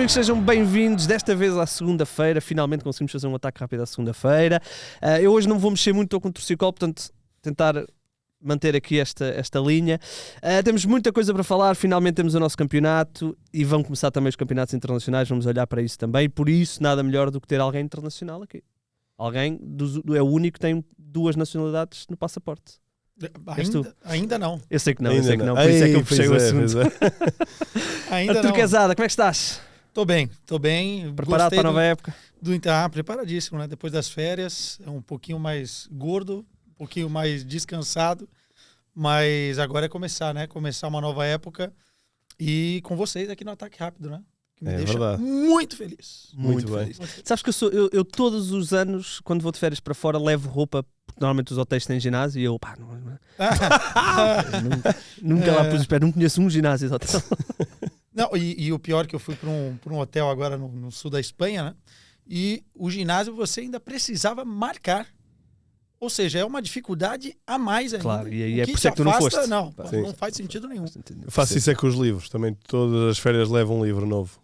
amigos, sejam bem-vindos desta vez à segunda-feira. Finalmente conseguimos fazer um ataque rápido à segunda-feira. Eu hoje não vou mexer muito com o torcicolo, portanto, tentar manter aqui esta linha. Temos muita coisa para falar, finalmente temos o nosso campeonato e vão começar também os campeonatos internacionais, vamos olhar para isso também. Por isso, nada melhor do que ter alguém internacional aqui. Alguém é o único que tem 2 nacionalidades no passaporte. Ainda não. Eu sei que não, Ainda não. Por isso é que eu puxei o assunto. Ainda Arthur não. Quezada, como é que estás? Tô bem. Preparado para a nova época? Preparadíssimo, né? Depois das férias, é um pouquinho mais gordo, um pouquinho mais descansado, mas agora é começar, né? Começar uma nova época e com vocês aqui no Ataque Rápido, né? Que me deixa verdade. muito feliz. Muito bem. Muito feliz. Sabes que eu todos os anos, quando vou de férias para fora, levo roupa, porque normalmente os hotéis têm ginásio e eu, nunca lá pus os pés, não conheço um ginásio de hotel. Não, e o pior que eu fui para um hotel agora no sul da Espanha, né? E o ginásio você ainda precisava marcar. Ou seja, é uma dificuldade a mais ainda. Claro, e aí O é que por te isso é que tu não afasta, foste. Não faz sentido nenhum. Eu faço isso com os livros. Também todas as férias levo um livro novo.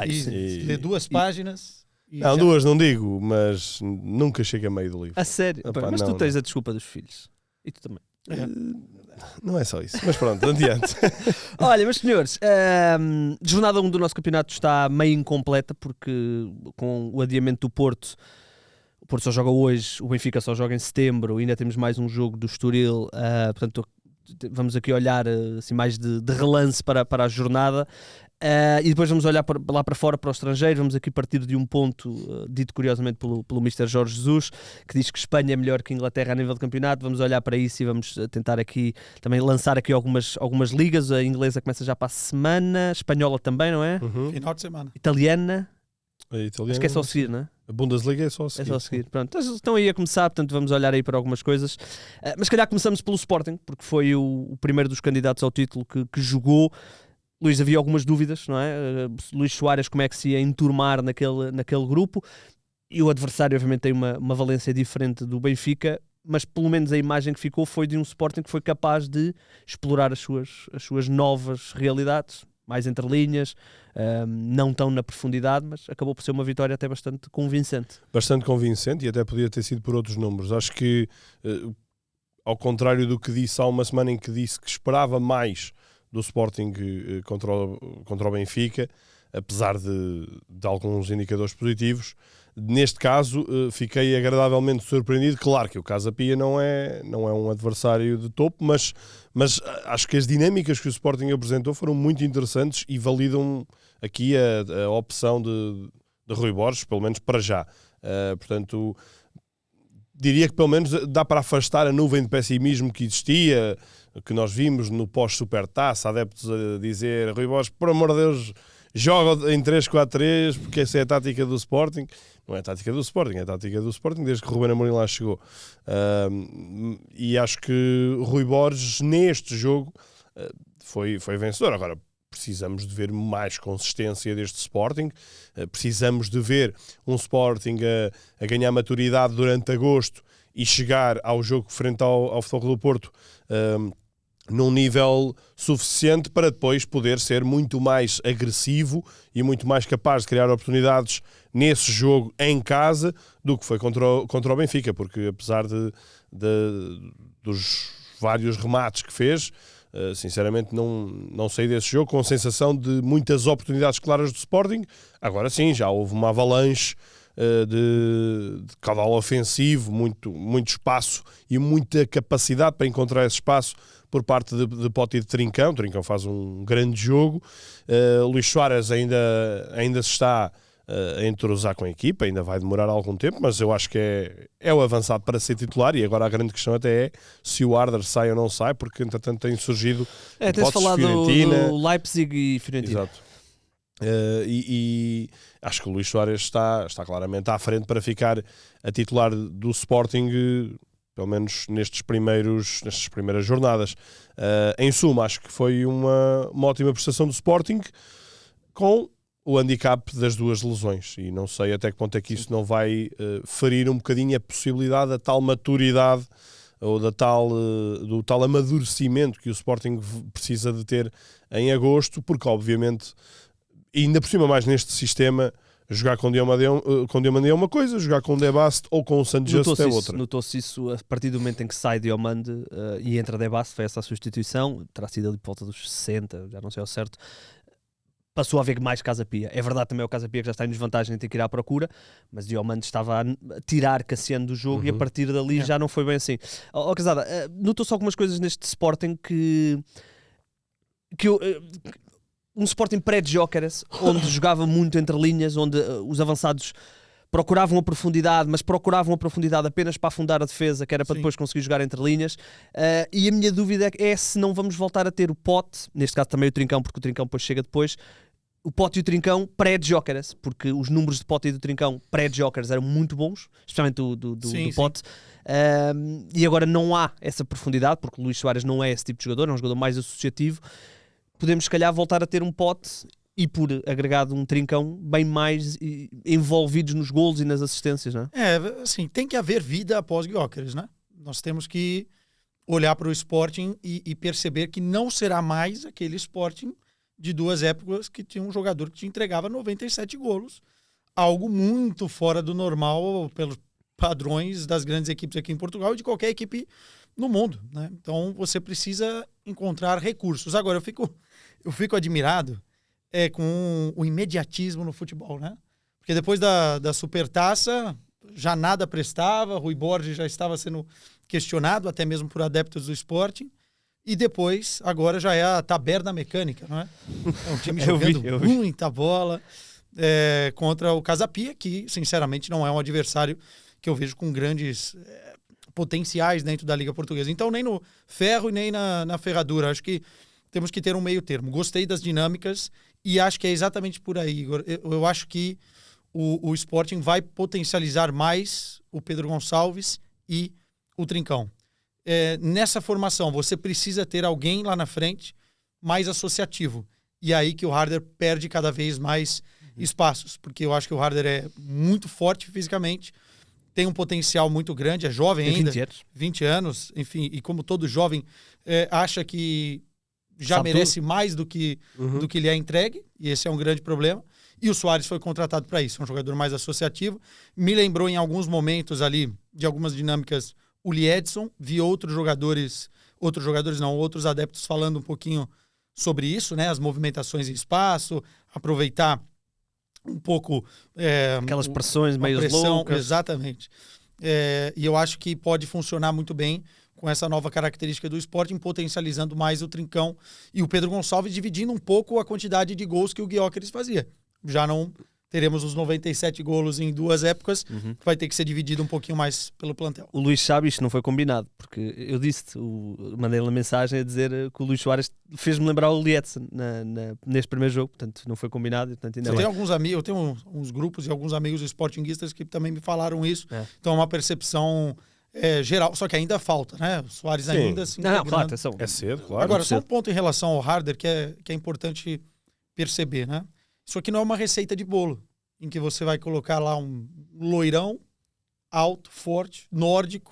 E lê 2 páginas. Não, 2 não digo, mas nunca chego a meio do livro. A sério? Opa, Mas não, tu tens a desculpa dos filhos. E tu também. Não é só isso. Mas pronto, adiante. Olha, meus senhores, jornada 1 do nosso campeonato está meio incompleta, porque com o adiamento do Porto, o Porto só joga hoje, o Benfica só joga em setembro, ainda temos mais um jogo do Estoril, portanto vamos aqui olhar assim, mais de relance para a jornada. E depois vamos olhar lá para fora, para o estrangeiro. Vamos aqui partir de um ponto dito curiosamente pelo Mr. Jorge Jesus, que diz que Espanha é melhor que a Inglaterra a nível de campeonato. Vamos olhar para isso e vamos tentar aqui também lançar aqui algumas ligas. A inglesa começa já para a semana, a espanhola também, não é? Final de semana. Italiana, Italiano, acho que é só a seguir, não é? A Bundesliga é só a seguir. É só a seguir. Pronto, estão aí a começar, portanto vamos olhar aí para algumas coisas. Mas se calhar começamos pelo Sporting, porque foi o primeiro dos candidatos ao título que jogou. Luís, havia algumas dúvidas, não é? Luís Soares, como é que se ia enturmar naquele grupo? E o adversário, obviamente, tem uma valência diferente do Benfica, mas pelo menos a imagem que ficou foi de um Sporting que foi capaz de explorar as suas novas realidades, mais entre linhas, não tão na profundidade, mas acabou por ser uma vitória até bastante convincente. Bastante convincente, e até podia ter sido por outros números. Acho que, ao contrário do que disse há uma semana, em que disse que esperava mais do Sporting contra o Benfica, apesar de alguns indicadores positivos, neste caso fiquei agradavelmente surpreendido. Claro que o Casa Pia não é um adversário de topo, mas acho que as dinâmicas que o Sporting apresentou foram muito interessantes e validam aqui a opção de Rui Borges, pelo menos para já. Portanto, diria que pelo menos dá para afastar a nuvem de pessimismo que existia, que nós vimos no pós-Supertaça, adeptos a dizer: Rui Borges, por amor de Deus, joga em 3-4-3, porque essa é a tática do Sporting. Não é a tática do Sporting, é a tática do Sporting desde que o Ruben Amorim lá chegou. E acho que Rui Borges, neste jogo, foi vencedor. Agora, precisamos de ver mais consistência deste Sporting, precisamos de ver um Sporting a ganhar maturidade durante agosto e chegar ao jogo frente ao Futebol do Porto num nível suficiente para depois poder ser muito mais agressivo e muito mais capaz de criar oportunidades nesse jogo em casa do que foi contra o Benfica, porque apesar dos vários remates que fez, sinceramente não saí desse jogo com a sensação de muitas oportunidades claras do Sporting. Agora sim, já houve uma avalanche de caudal ofensivo, muito espaço e muita capacidade para encontrar esse espaço por parte de Pote e de Trincão. Trincão faz um grande jogo. Luís Soares ainda se está a entrosar com a equipa, ainda vai demorar algum tempo, mas eu acho que é o avançado para ser titular. E agora a grande questão até é se o Arder sai ou não sai, porque entretanto tem surgido tens falado do Leipzig e Fiorentina. Exato. E acho que o Luís Soares está claramente à frente para ficar a titular do Sporting, pelo menos nestas primeiras jornadas. Em suma, acho que foi uma ótima prestação do Sporting, com o handicap das 2 lesões, e não sei até que ponto é que isso não vai ferir um bocadinho a possibilidade da tal maturidade ou do tal amadurecimento que o Sporting precisa de ter em agosto, porque obviamente E ainda por cima, mais neste sistema, jogar com Diomande é uma coisa, jogar com Debast ou com o Santos é outra. Notou-se isso a partir do momento em que sai Diomande e entra Debast, foi essa a substituição, terá sido ali por volta dos 60, já não sei ao certo. Passou a haver mais Casa Pia. É verdade também o Casa Pia que já está em desvantagem, tem que ir à procura, mas Diomande estava a tirar Cassiano do jogo e a partir dali já não foi bem assim. Casada, notou-se algumas coisas neste Sporting um Sporting pré-Gyökeres, onde jogava muito entre linhas, onde os avançados procuravam a profundidade, mas procuravam a profundidade apenas para afundar a defesa, que era para depois conseguir jogar entre linhas. E a minha dúvida é se não vamos voltar a ter o Pote, neste caso também o Trincão, porque o Trincão depois chega depois, o Pote e o Trincão pré-Gyökeres, porque os números de Pote e do Trincão pré-Gyökeres eram muito bons, especialmente do Pote. E agora não há essa profundidade, porque o Luís Soares não é esse tipo de jogador, é um jogador mais associativo. Podemos, se calhar, voltar a ter um Pote e, por agregado, um Trincão bem mais envolvidos nos golos e nas assistências, não é? Assim, tem que haver vida após Gyökeres, né? Nós temos que olhar para o Sporting e perceber que não será mais aquele Sporting de 2 épocas que tinha um jogador que te entregava 97 golos. Algo muito fora do normal pelos padrões das grandes equipes aqui em Portugal e de qualquer equipe no mundo, né? Então, você precisa encontrar recursos. Agora, eu fico admirado com o imediatismo no futebol, né? Porque depois da Supertaça já nada prestava, Rui Borges já estava sendo questionado, até mesmo por adeptos do Sporting, e depois, agora já é a taberna mecânica, não é? É um time jogando muita bola contra o Casa Pia, que sinceramente não é um adversário que eu vejo com grandes potenciais dentro da Liga Portuguesa. Então, nem no ferro e nem na ferradura. Acho que temos que ter um meio termo. Gostei das dinâmicas e acho que é exatamente por aí, Igor. Eu acho que o Sporting vai potencializar mais o Pedro Gonçalves e o Trincão. Nessa formação, você precisa ter alguém lá na frente mais associativo. E é aí que o Harder perde cada vez mais espaços, porque eu acho que o Harder é muito forte fisicamente, tem um potencial muito grande, é jovem ainda, 20 anos, enfim, e como todo jovem acha que já merece mais do que lhe é entregue, e esse é um grande problema. E o Soares foi contratado para isso, é um jogador mais associativo. Me lembrou em alguns momentos ali, de algumas dinâmicas, o Liedson. Vi outros adeptos falando um pouquinho sobre isso, né? As movimentações em espaço, aproveitar um pouco aquelas pressões meio loucas. Exatamente. E eu acho que pode funcionar muito bem com essa nova característica do Sporting, potencializando mais o Trincão e o Pedro Gonçalves, dividindo um pouco a quantidade de gols que o Gyökeres fazia. Já não teremos os 97 golos em 2 épocas, vai ter que ser dividido um pouquinho mais pelo plantel. O Luís sabe, isto não foi combinado, porque eu mandei-lhe uma mensagem a dizer que o Luís Soares fez-me lembrar o Liedson neste primeiro jogo, portanto não foi combinado. Portanto, ainda eu tenho uns grupos e alguns amigos sportinguistas que também me falaram isso, então é uma percepção geral, só que ainda falta, né? O Soares ainda se não, claro, é cedo, claro. Agora, só um ponto em relação ao Harder que é importante perceber, né? Isso aqui não é uma receita de bolo, em que você vai colocar lá um loirão, alto, forte, nórdico,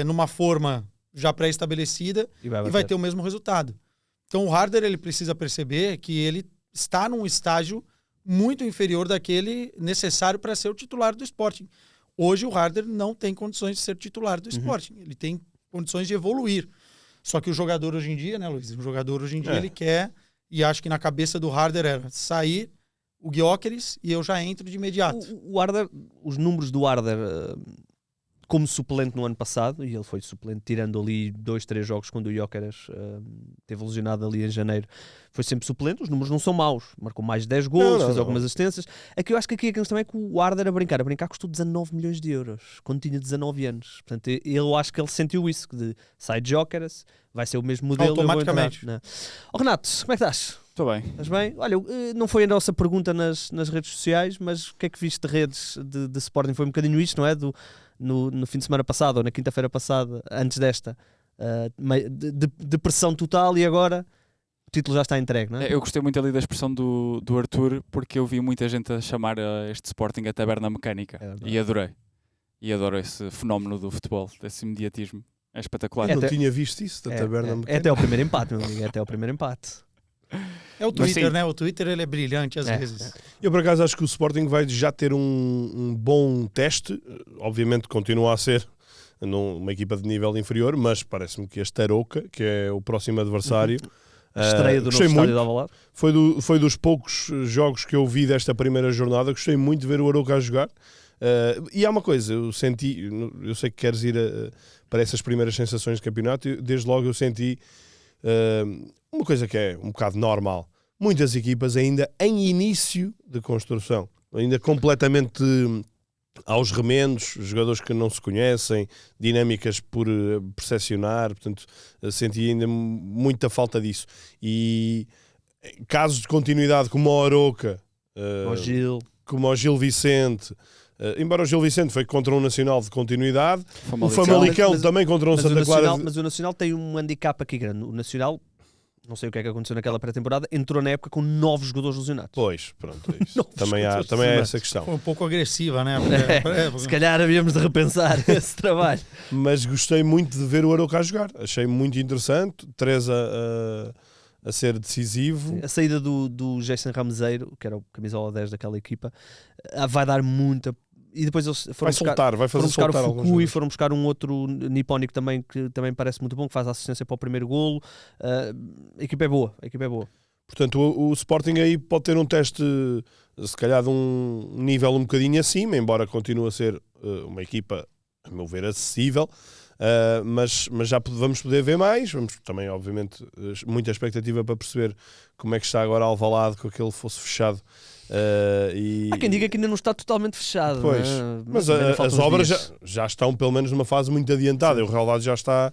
numa forma já pré-estabelecida e vai ter o mesmo resultado. Então o Harder ele precisa perceber que ele está num estágio muito inferior daquele necessário para ser o titular do Sporting. Hoje o Harder não tem condições de ser titular do Sporting, ele tem condições de evoluir. Só que o jogador hoje em dia, né, Luiz? O jogador hoje em dia ele quer... E acho que na cabeça do Harder era sair o Gyökeres e eu já entro de imediato. O Harder, os números do Harder como suplente no ano passado, e ele foi suplente tirando ali 2-3 jogos quando o Gyökeres teve lesionado ali em janeiro, foi sempre suplente, os números não são maus, marcou mais de 10 gols, fez algumas assistências. Aqui eu acho que aqui a questão é que o Harder a brincar custou 19 milhões de euros, quando tinha 19 anos. Portanto, eu acho que ele sentiu isso, que sai de Gyökeres, vai ser o mesmo modelo. Automaticamente. Renato, como é que estás? Estou bem. Estás bem? Olha, não foi a nossa pergunta nas redes sociais, mas o que é que viste de redes de Sporting? Foi um bocadinho isto, não é? No fim de semana passado, ou na quinta-feira passada, antes desta, de pressão total, e agora o título já está entregue, não é? Eu gostei muito ali da expressão do Arthur, porque eu vi muita gente a chamar este Sporting a taberna mecânica, e adorei. E adoro esse fenómeno do futebol, desse imediatismo. É espetacular. Eu não tinha visto isso da taberna mecânica. É até ao primeiro empate, meu amigo, é até ao primeiro empate. É o Twitter, sim. né? O Twitter ele é brilhante às É, vezes. Eu, por acaso, acho que o Sporting vai já ter um bom teste. Obviamente, continua a ser uma equipa de nível inferior, mas parece-me que este Arouca, que é o próximo adversário, A estreia do novo gostei estádio muito. de Alvalade. Foi dos poucos jogos que eu vi desta primeira jornada. Gostei muito de ver o Arouca a jogar. E há uma coisa, eu sei que queres ir para essas primeiras sensações de campeonato, desde logo eu senti uma coisa que é um bocado normal. Muitas equipas ainda em início de construção, ainda completamente aos remendos, jogadores que não se conhecem, dinâmicas por percepcionar, portanto, senti ainda muita falta disso. E casos de continuidade como o Arouca, O Gil. como o Gil Vicente, embora o Gil Vicente foi contra um Nacional de continuidade, o Famalicão. Famalicão também contra um Mas o Santa Clara. Nacional, mas o Nacional tem um handicap aqui grande. O Nacional, não sei o que é que aconteceu naquela pré-temporada, entrou na época com 9 jogadores lesionados. Pois, pronto, é isso. Novos também jogadores é lesionados. essa questão. Foi um pouco agressiva, né? Se calhar havíamos de repensar esse trabalho. Mas gostei muito de ver o Arouca a jogar. Achei muito interessante. 3 a ser decisivo. A saída do Jason Rameseiro, que era o camisola 10 daquela equipa, vai dar muita. E depois eles foram Vai fazer buscar o soltar alguns Fukui, jogadores. foram buscar um outro nipónico também que também parece muito bom, que faz a assistência para o primeiro golo. A equipa é boa, Portanto, o Sporting aí pode ter um teste, se calhar, de um nível um bocadinho acima, embora continue a ser uma equipa, a meu ver, acessível. Mas já vamos poder ver mais. Vamos também, obviamente, muita expectativa para perceber como é que está agora Alvalade com aquele fosso fechado. Há quem diga que ainda não está totalmente fechado. Pois, né? mas ainda faltam as uns obras dias. já estão pelo menos numa fase muito adiantada. O relvado já está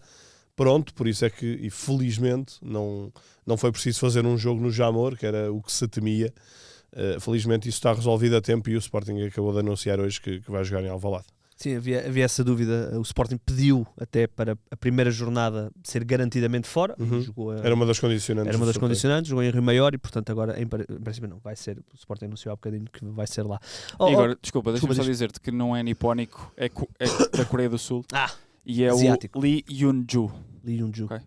pronto, por isso é que, e felizmente, não foi preciso fazer um jogo no Jamor, que era o que se temia. Felizmente isso está resolvido a tempo e o Sporting acabou de anunciar hoje que vai jogar em Alvalade. Sim, havia essa dúvida. O Sporting pediu até para a primeira jornada ser garantidamente fora. Uhum. Jogou Era uma das condicionantes. Era uma do das sorteio. condicionantes, jogou em Rio Maior e, portanto, agora em princípio não, vai ser. O Sporting anunciou há bocadinho que vai ser lá. E agora, desculpa, deixa-me só diz. dizer-te que não é nipónico, é da Coreia do Sul. E é asiático. o Lee Yun-ju. Lee Yun-ju. Ok.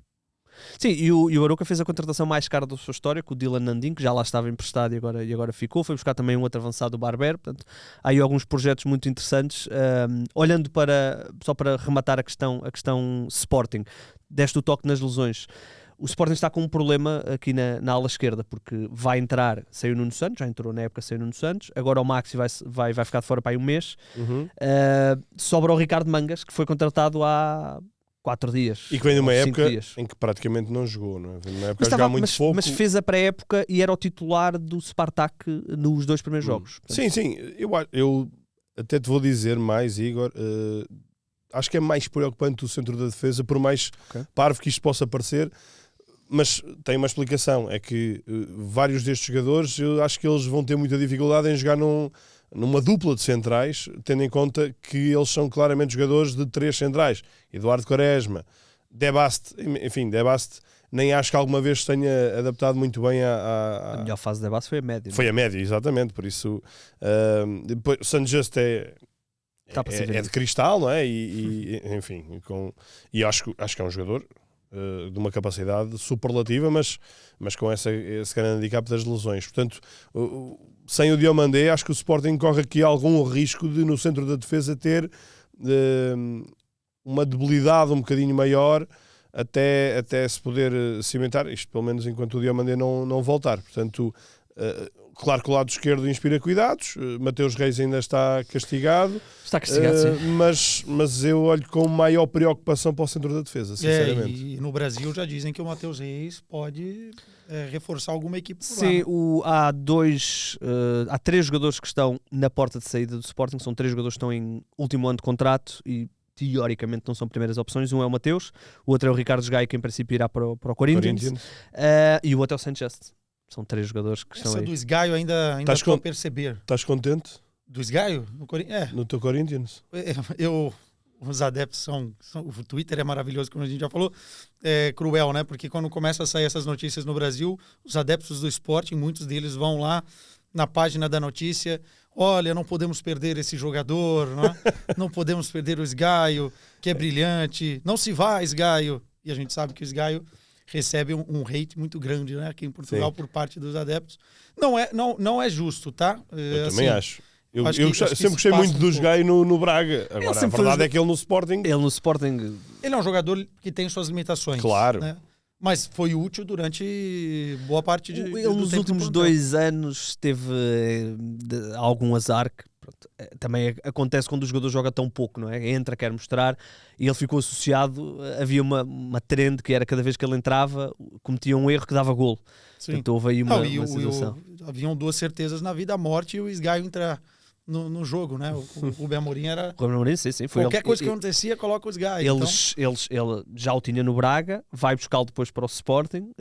Sim, e o Arouca fez a contratação mais cara da sua história, com o Dylan Nandin, que já lá estava emprestado e agora ficou. Foi buscar também um outro avançado, o Barber. Portanto, há aí alguns projetos muito interessantes. Olhando só para rematar a questão Sporting, deste o toque nas lesões. O Sporting está com um problema aqui na ala esquerda, porque vai entrar, saiu o Nuno Santos, já entrou na época, saiu o Nuno Santos, agora o Maxi vai ficar de fora para aí um mês. Uhum. Sobra o Ricardo Mangas, que foi contratado há 4 dias. E que vem de uma ou 5 época dias. em que praticamente não jogou, não é? Vem de uma época Mas, a jogar muito pouco. mas fez a pré-época e era o titular do Spartak nos 2 primeiros jogos. Portanto, Sim, eu até te vou dizer mais, Igor. Acho que é mais preocupante o centro da defesa, por mais parvo que isto possa parecer, mas tem uma explicação. É que vários destes jogadores, eu acho que eles vão ter muita dificuldade em jogar numa dupla de centrais, tendo em conta que eles são claramente jogadores de 3 centrais. Eduardo Quaresma, Debast, enfim, Debast nem acho que alguma vez tenha adaptado muito bem a melhor fase da base foi a média. Foi a média, exatamente, por isso depois, o San Just é de cristal, não é? Enfim, e acho que é um jogador de uma capacidade superlativa, mas com esse grande handicap das lesões. Portanto, sem o Diomandé, acho que o Sporting corre aqui algum risco de, no centro da defesa, ter uma debilidade um bocadinho maior até se poder cimentar, isto pelo menos enquanto o Diomandé não voltar. Portanto, claro que o lado esquerdo inspira cuidados, Mateus Reis ainda está castigado, sim. mas eu olho com maior preocupação para o centro da defesa, sinceramente. E no Brasil já dizem que o Mateus Reis pode reforçar alguma equipe por Sim, lá, né? há 3 jogadores que estão na porta de saída do Sporting, são 3 jogadores que estão em último ano de contrato e teoricamente não são primeiras opções. Um é o Mateus, o outro é o Ricardo Gaio, que em princípio irá para o Corinthians. E o outro é o Sanchez. São 3 jogadores que estão aí. Do Sgaio ainda estou a perceber. Estás contente? Do Sgaio? No teu Corinthians? Os adeptos o Twitter é maravilhoso, como a gente já falou, é cruel, né? Porque quando começa a sair essas notícias no Brasil, os adeptos do Sporting, muitos deles vão lá na página da notícia: olha, não podemos perder esse jogador, né? Não podemos perder o Sgaio, que é brilhante, não se vá, Sgaio. E a gente sabe que o Sgaio recebe um hate muito grande, né, aqui em Portugal por parte dos adeptos. Não é justo, tá? Eu também acho. Eu acho que sempre gostei muito do Gaio no Braga. Agora, a verdade é que ele no Sporting... Ele é um jogador que tem suas limitações. Claro. Né? Mas foi útil durante boa parte de Ele nos últimos 2 anos teve algum azar que também acontece quando o jogador joga tão pouco, não é? Entra, quer mostrar, e ele ficou associado, havia uma trend que era cada vez que ele entrava, cometia um erro que dava golo. Portanto, houve aí uma situação. Haviam 2 certezas na vida, a morte e o esgaio entrar no jogo, né? O Rubem Amorim era... Rubem Amorim, sim. Foi qualquer coisa que acontecia, coloca o esgaio. Ele já o tinha no Braga, vai buscá-lo depois para o Sporting,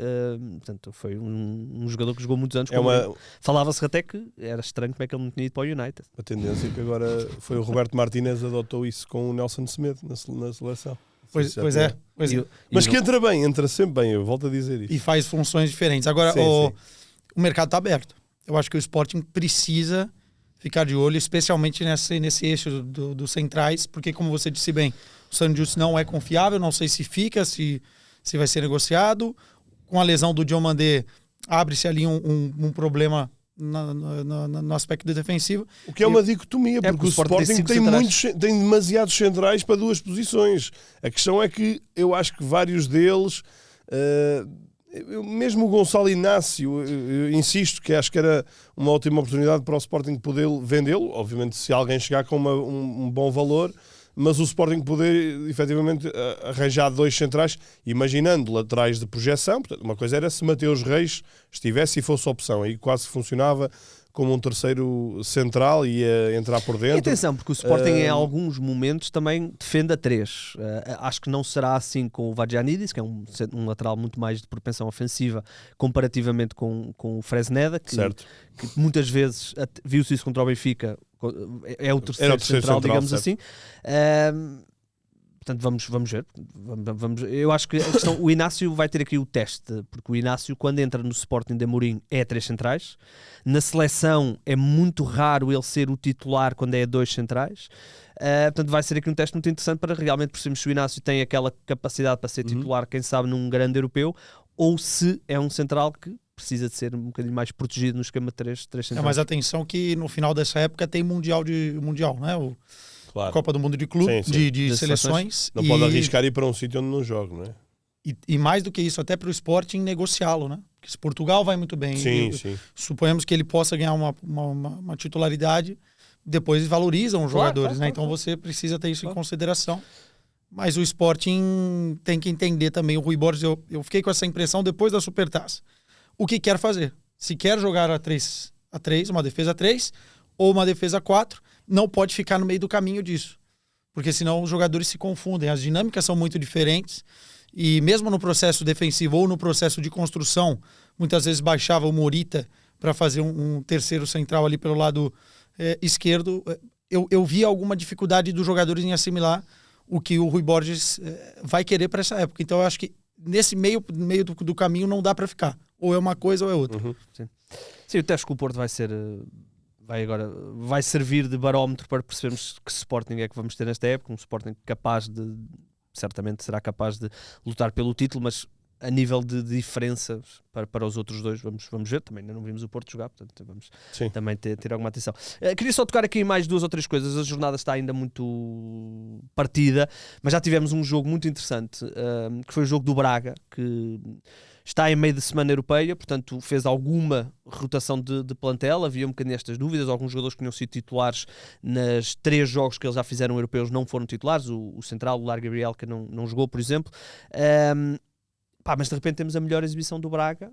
portanto, foi um jogador que jogou muitos anos. Falava-se até que era estranho como é que ele não tinha ido para o United. A tendência que agora foi o Roberto Martínez adotou isso com o Nelson Semedo na seleção. Pois é. Mas que entra sempre bem, eu volto a dizer isso. E faz funções diferentes. Agora, o mercado está aberto. Eu acho que o Sporting precisa ficar de olho, especialmente nesse eixo dos centrais, porque, como você disse bem, o Sanjus não é confiável, não sei se fica, se vai ser negociado. Com a lesão do Diomandé, abre-se ali um problema no aspecto defensivo. O que é uma dicotomia, porque o Sporting tem demasiados centrais para 2 posições. A questão é que eu acho que vários deles... mesmo o Gonçalo Inácio, eu insisto que acho que era uma ótima oportunidade para o Sporting poder vendê-lo, obviamente se alguém chegar com um bom valor, mas o Sporting poder efetivamente arranjar 2 centrais, imaginando laterais de projeção. Portanto, uma coisa era se Mateus Reis estivesse e fosse opção, aí quase funcionava como um terceiro central e ia entrar por dentro. E atenção, porque o Sporting em alguns momentos também defende a 3. Acho que não será assim com o Vadjanidis, que é um lateral muito mais de propensão ofensiva comparativamente com o Fresneda, que muitas vezes viu-se isso contra o Benfica, é o terceiro central, digamos assim. Portanto, vamos ver. Eu acho que o Inácio vai ter aqui o teste, porque o Inácio, quando entra no Sporting de Amorim, é 3 centrais. Na seleção é muito raro ele ser o titular quando é 2 centrais. Portanto, vai ser aqui um teste muito interessante para realmente percebermos se o Inácio tem aquela capacidade para ser titular, quem sabe, num grande europeu, ou se é um central que precisa de ser um bocadinho mais protegido no esquema 3 centrais. Mas atenção que no final dessa época tem Mundial, né? Claro. Copa do Mundo de clube, de seleções. Não pode arriscar ir para um sítio onde não joga, não é? E mais do que isso, até para o Sporting negociá-lo, né? Porque se Portugal vai muito bem, suponhamos que ele possa ganhar uma titularidade, depois valorizam os jogadores, né? Então você precisa ter isso em consideração. Mas o Sporting tem que entender também. O Rui Borges, eu fiquei com essa impressão depois da Supertaça. O que quer fazer? Se quer jogar a 3, uma defesa 3 ou uma defesa 4, não pode ficar no meio do caminho disso, porque senão os jogadores se confundem, as dinâmicas são muito diferentes, e mesmo no processo defensivo ou no processo de construção, muitas vezes baixava o Morita para fazer um terceiro central ali pelo lado esquerdo. Eu vi alguma dificuldade dos jogadores em assimilar o que o Rui Borges vai querer para essa época. Então eu acho que nesse meio do caminho não dá para ficar, ou é uma coisa ou é outra. Sim, o teste com o Porto vai servir de barómetro para percebermos que Sporting é que vamos ter nesta época, um Sporting certamente será capaz de lutar pelo título, mas a nível de diferença para os outros dois, vamos ver, também ainda não vimos o Porto jogar, portanto vamos também ter alguma atenção. Queria só tocar aqui em mais 2 ou 3 coisas, a jornada está ainda muito partida, mas já tivemos um jogo muito interessante, que foi o jogo do Braga, que está em meio de semana europeia, portanto fez alguma rotação de plantel, havia um bocadinho estas dúvidas, alguns jogadores que tinham sido titulares nas 3 jogos que eles já fizeram europeus não foram titulares, o central, o Lar Gabriel, que não jogou, por exemplo. Mas de repente temos a melhor exibição do Braga,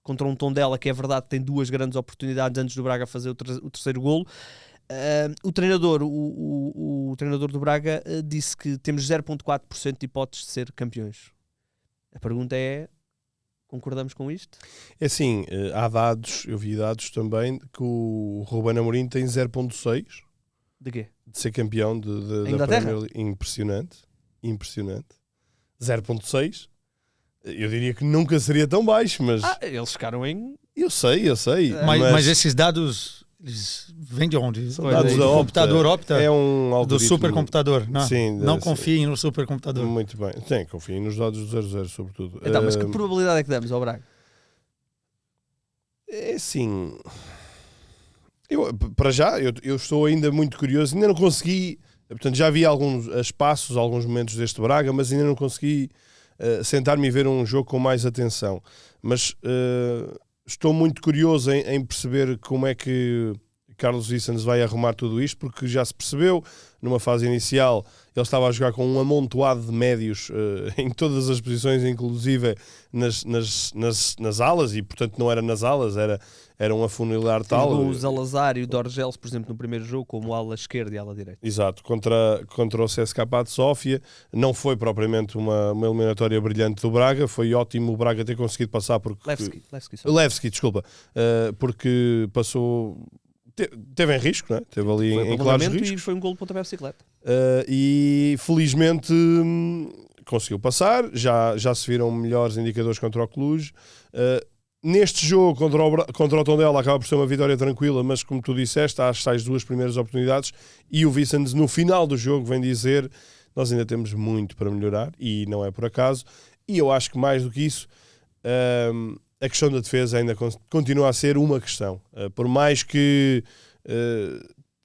contra um Tondela que é verdade tem 2 grandes oportunidades antes do Braga fazer o terceiro golo. O treinador do Braga disse que temos 0,4% de hipóteses de ser campeões. A pergunta é: concordamos com isto? É assim, há dados, eu vi dados também, que o Rubén Amorim tem 0,6. De quê? De ser campeão da Premier League. Impressionante. 0,6. Eu diria que nunca seria tão baixo, mas... Eles ficaram em... Eu sei. Mas esses dados Eles vêm de onde? São dados do da Opta. computador Opta? É um Do algoritmo. supercomputador, não? Sim, Não confiem no supercomputador. Muito bem. Sim, confiem nos dados do 00, sobretudo. Então, mas que probabilidade é que damos ao Braga? É assim... Para já, eu estou ainda muito curioso. Ainda não consegui... Portanto, já vi alguns espaços, alguns momentos deste Braga, mas ainda não consegui sentar-me e ver um jogo com mais atenção. Mas estou muito curioso em perceber como é que Carlos Vicens vai arrumar tudo isto, porque já se percebeu, numa fase inicial, ele estava a jogar com um amontoado de médios em todas as posições, inclusive nas alas, e portanto não era nas alas, era um afunilar tal. O Salazar e o Dorgeles, por exemplo, no primeiro jogo, como ala esquerda e ala direita. Exato, contra o CSKA de Sófia. Não foi propriamente uma eliminatória brilhante do Braga, foi ótimo o Braga ter conseguido passar porque... Levski, desculpa, porque passou... Teve em risco, não é? Teve ali em claros riscos. E foi um golo de pontapé de bicicleta. E felizmente conseguiu passar, já se viram melhores indicadores contra o Cluj. Neste jogo contra o Tondela acaba por ser uma vitória tranquila, mas como tu disseste, há as tais duas primeiras oportunidades e o Vicens no final do jogo vem dizer: nós ainda temos muito para melhorar, e não é por acaso. E eu acho que mais do que isso, a questão da defesa ainda continua a ser uma questão. Por mais que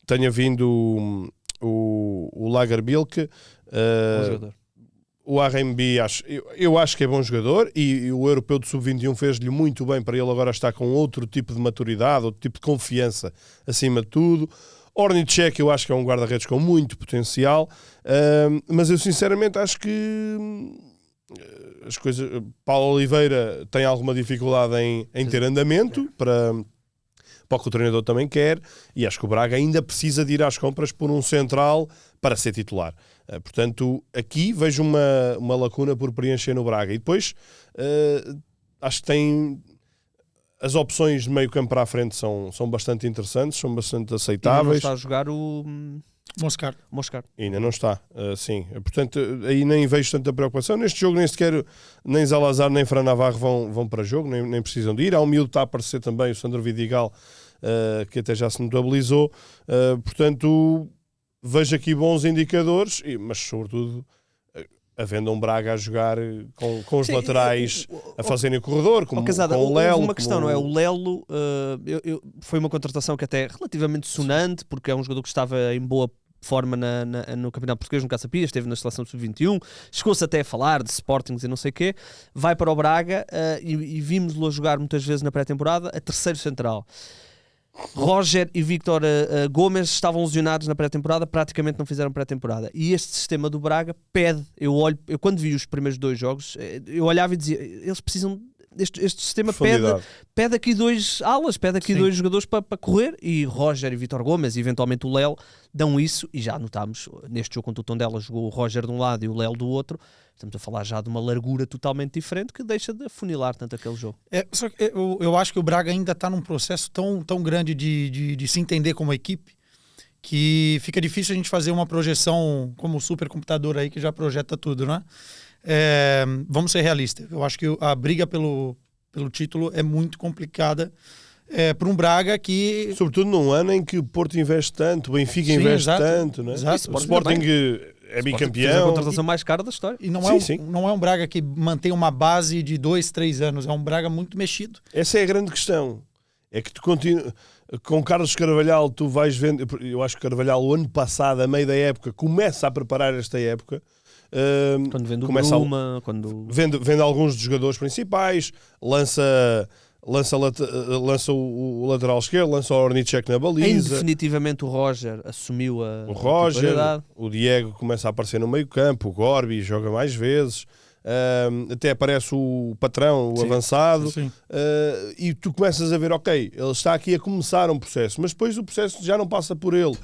tenha vindo o Lagerbilke, o RMB, eu acho que é bom jogador, e o europeu de sub-21 fez-lhe muito bem para ele agora estar com outro tipo de maturidade, outro tipo de confiança acima de tudo. Ornicek eu acho que é um guarda-redes com muito potencial, mas eu sinceramente acho que as coisas... Paulo Oliveira tem alguma dificuldade em ter andamento para o que o treinador também quer, e acho que o Braga ainda precisa de ir às compras por um central para ser titular. Portanto, aqui vejo uma lacuna por preencher no Braga. E depois, acho que tem... As opções de meio campo para a frente são bastante interessantes, são bastante aceitáveis. Ainda não está a jogar o Moscar. Ainda não está, sim. Portanto, aí nem vejo tanta preocupação. Neste jogo nem sequer nem Salazar nem Fran Navarro vão para jogo, nem precisam de ir. Há um miúdo que está a aparecer também, o Sandro Vidigal, que até já se notabilizou. Portanto, vejo aqui bons indicadores, mas sobretudo havendo um Braga a jogar com os laterais a fazerem o corredor, com o Lelo. Uma questão, não é? O Lelo foi uma contratação que até é relativamente sonante, porque é um jogador que estava em boa forma no Campeonato Português, no Caça Pia, esteve na seleção sub-21, chegou-se até a falar de Sportings e não sei o quê, vai para o Braga e vimos-lo a jogar muitas vezes na pré-temporada, a terceiro central. Roger e Víctor Gomes estavam lesionados na pré-temporada, praticamente não fizeram pré-temporada, e este sistema do Braga pede, eu quando vi os primeiros dois jogos, eu olhava e dizia, eles precisam, este sistema pede aqui dois alas, pede aqui dois jogadores para correr, e Roger e Víctor Gomes e eventualmente o Lelo dão isso, e já notámos neste jogo contra o Tondela, jogou o Roger de um lado e o Lelo do outro. Estamos a falar já de uma largura totalmente diferente que deixa de afunilar tanto aquele jogo. Só que eu acho que o Braga ainda está num processo tão grande de se entender como equipe, que fica difícil a gente fazer uma projeção como o supercomputador aí que já projeta tudo, né? Vamos ser realistas. Eu acho que a briga pelo título é muito complicada para um Braga que... Sobretudo num ano em que o Porto investe tanto, o Benfica investe tanto, né? Exato. O Sporting é bicampeão. Fez a contratação mais cara da história. E não é um Braga que mantém uma base de 2-3 anos, é um Braga muito mexido. Essa é a grande questão. É que tu continua... Com Carlos Carvalhal tu vais vendo... Eu acho que Carvalhal o ano passado, a meio da época, começa a preparar esta época. Quando vende o começa Bruma, vende alguns dos jogadores principais, lança o lateral esquerdo, lança o Ornicek na baliza. Definitivamente o Roger assumiu o Roger, o Diego começa a aparecer no meio campo, o Gorbi joga mais vezes, até aparece o patrão, o avançado, e tu começas a ver, ok, ele está aqui a começar um processo, mas depois o processo já não passa por ele.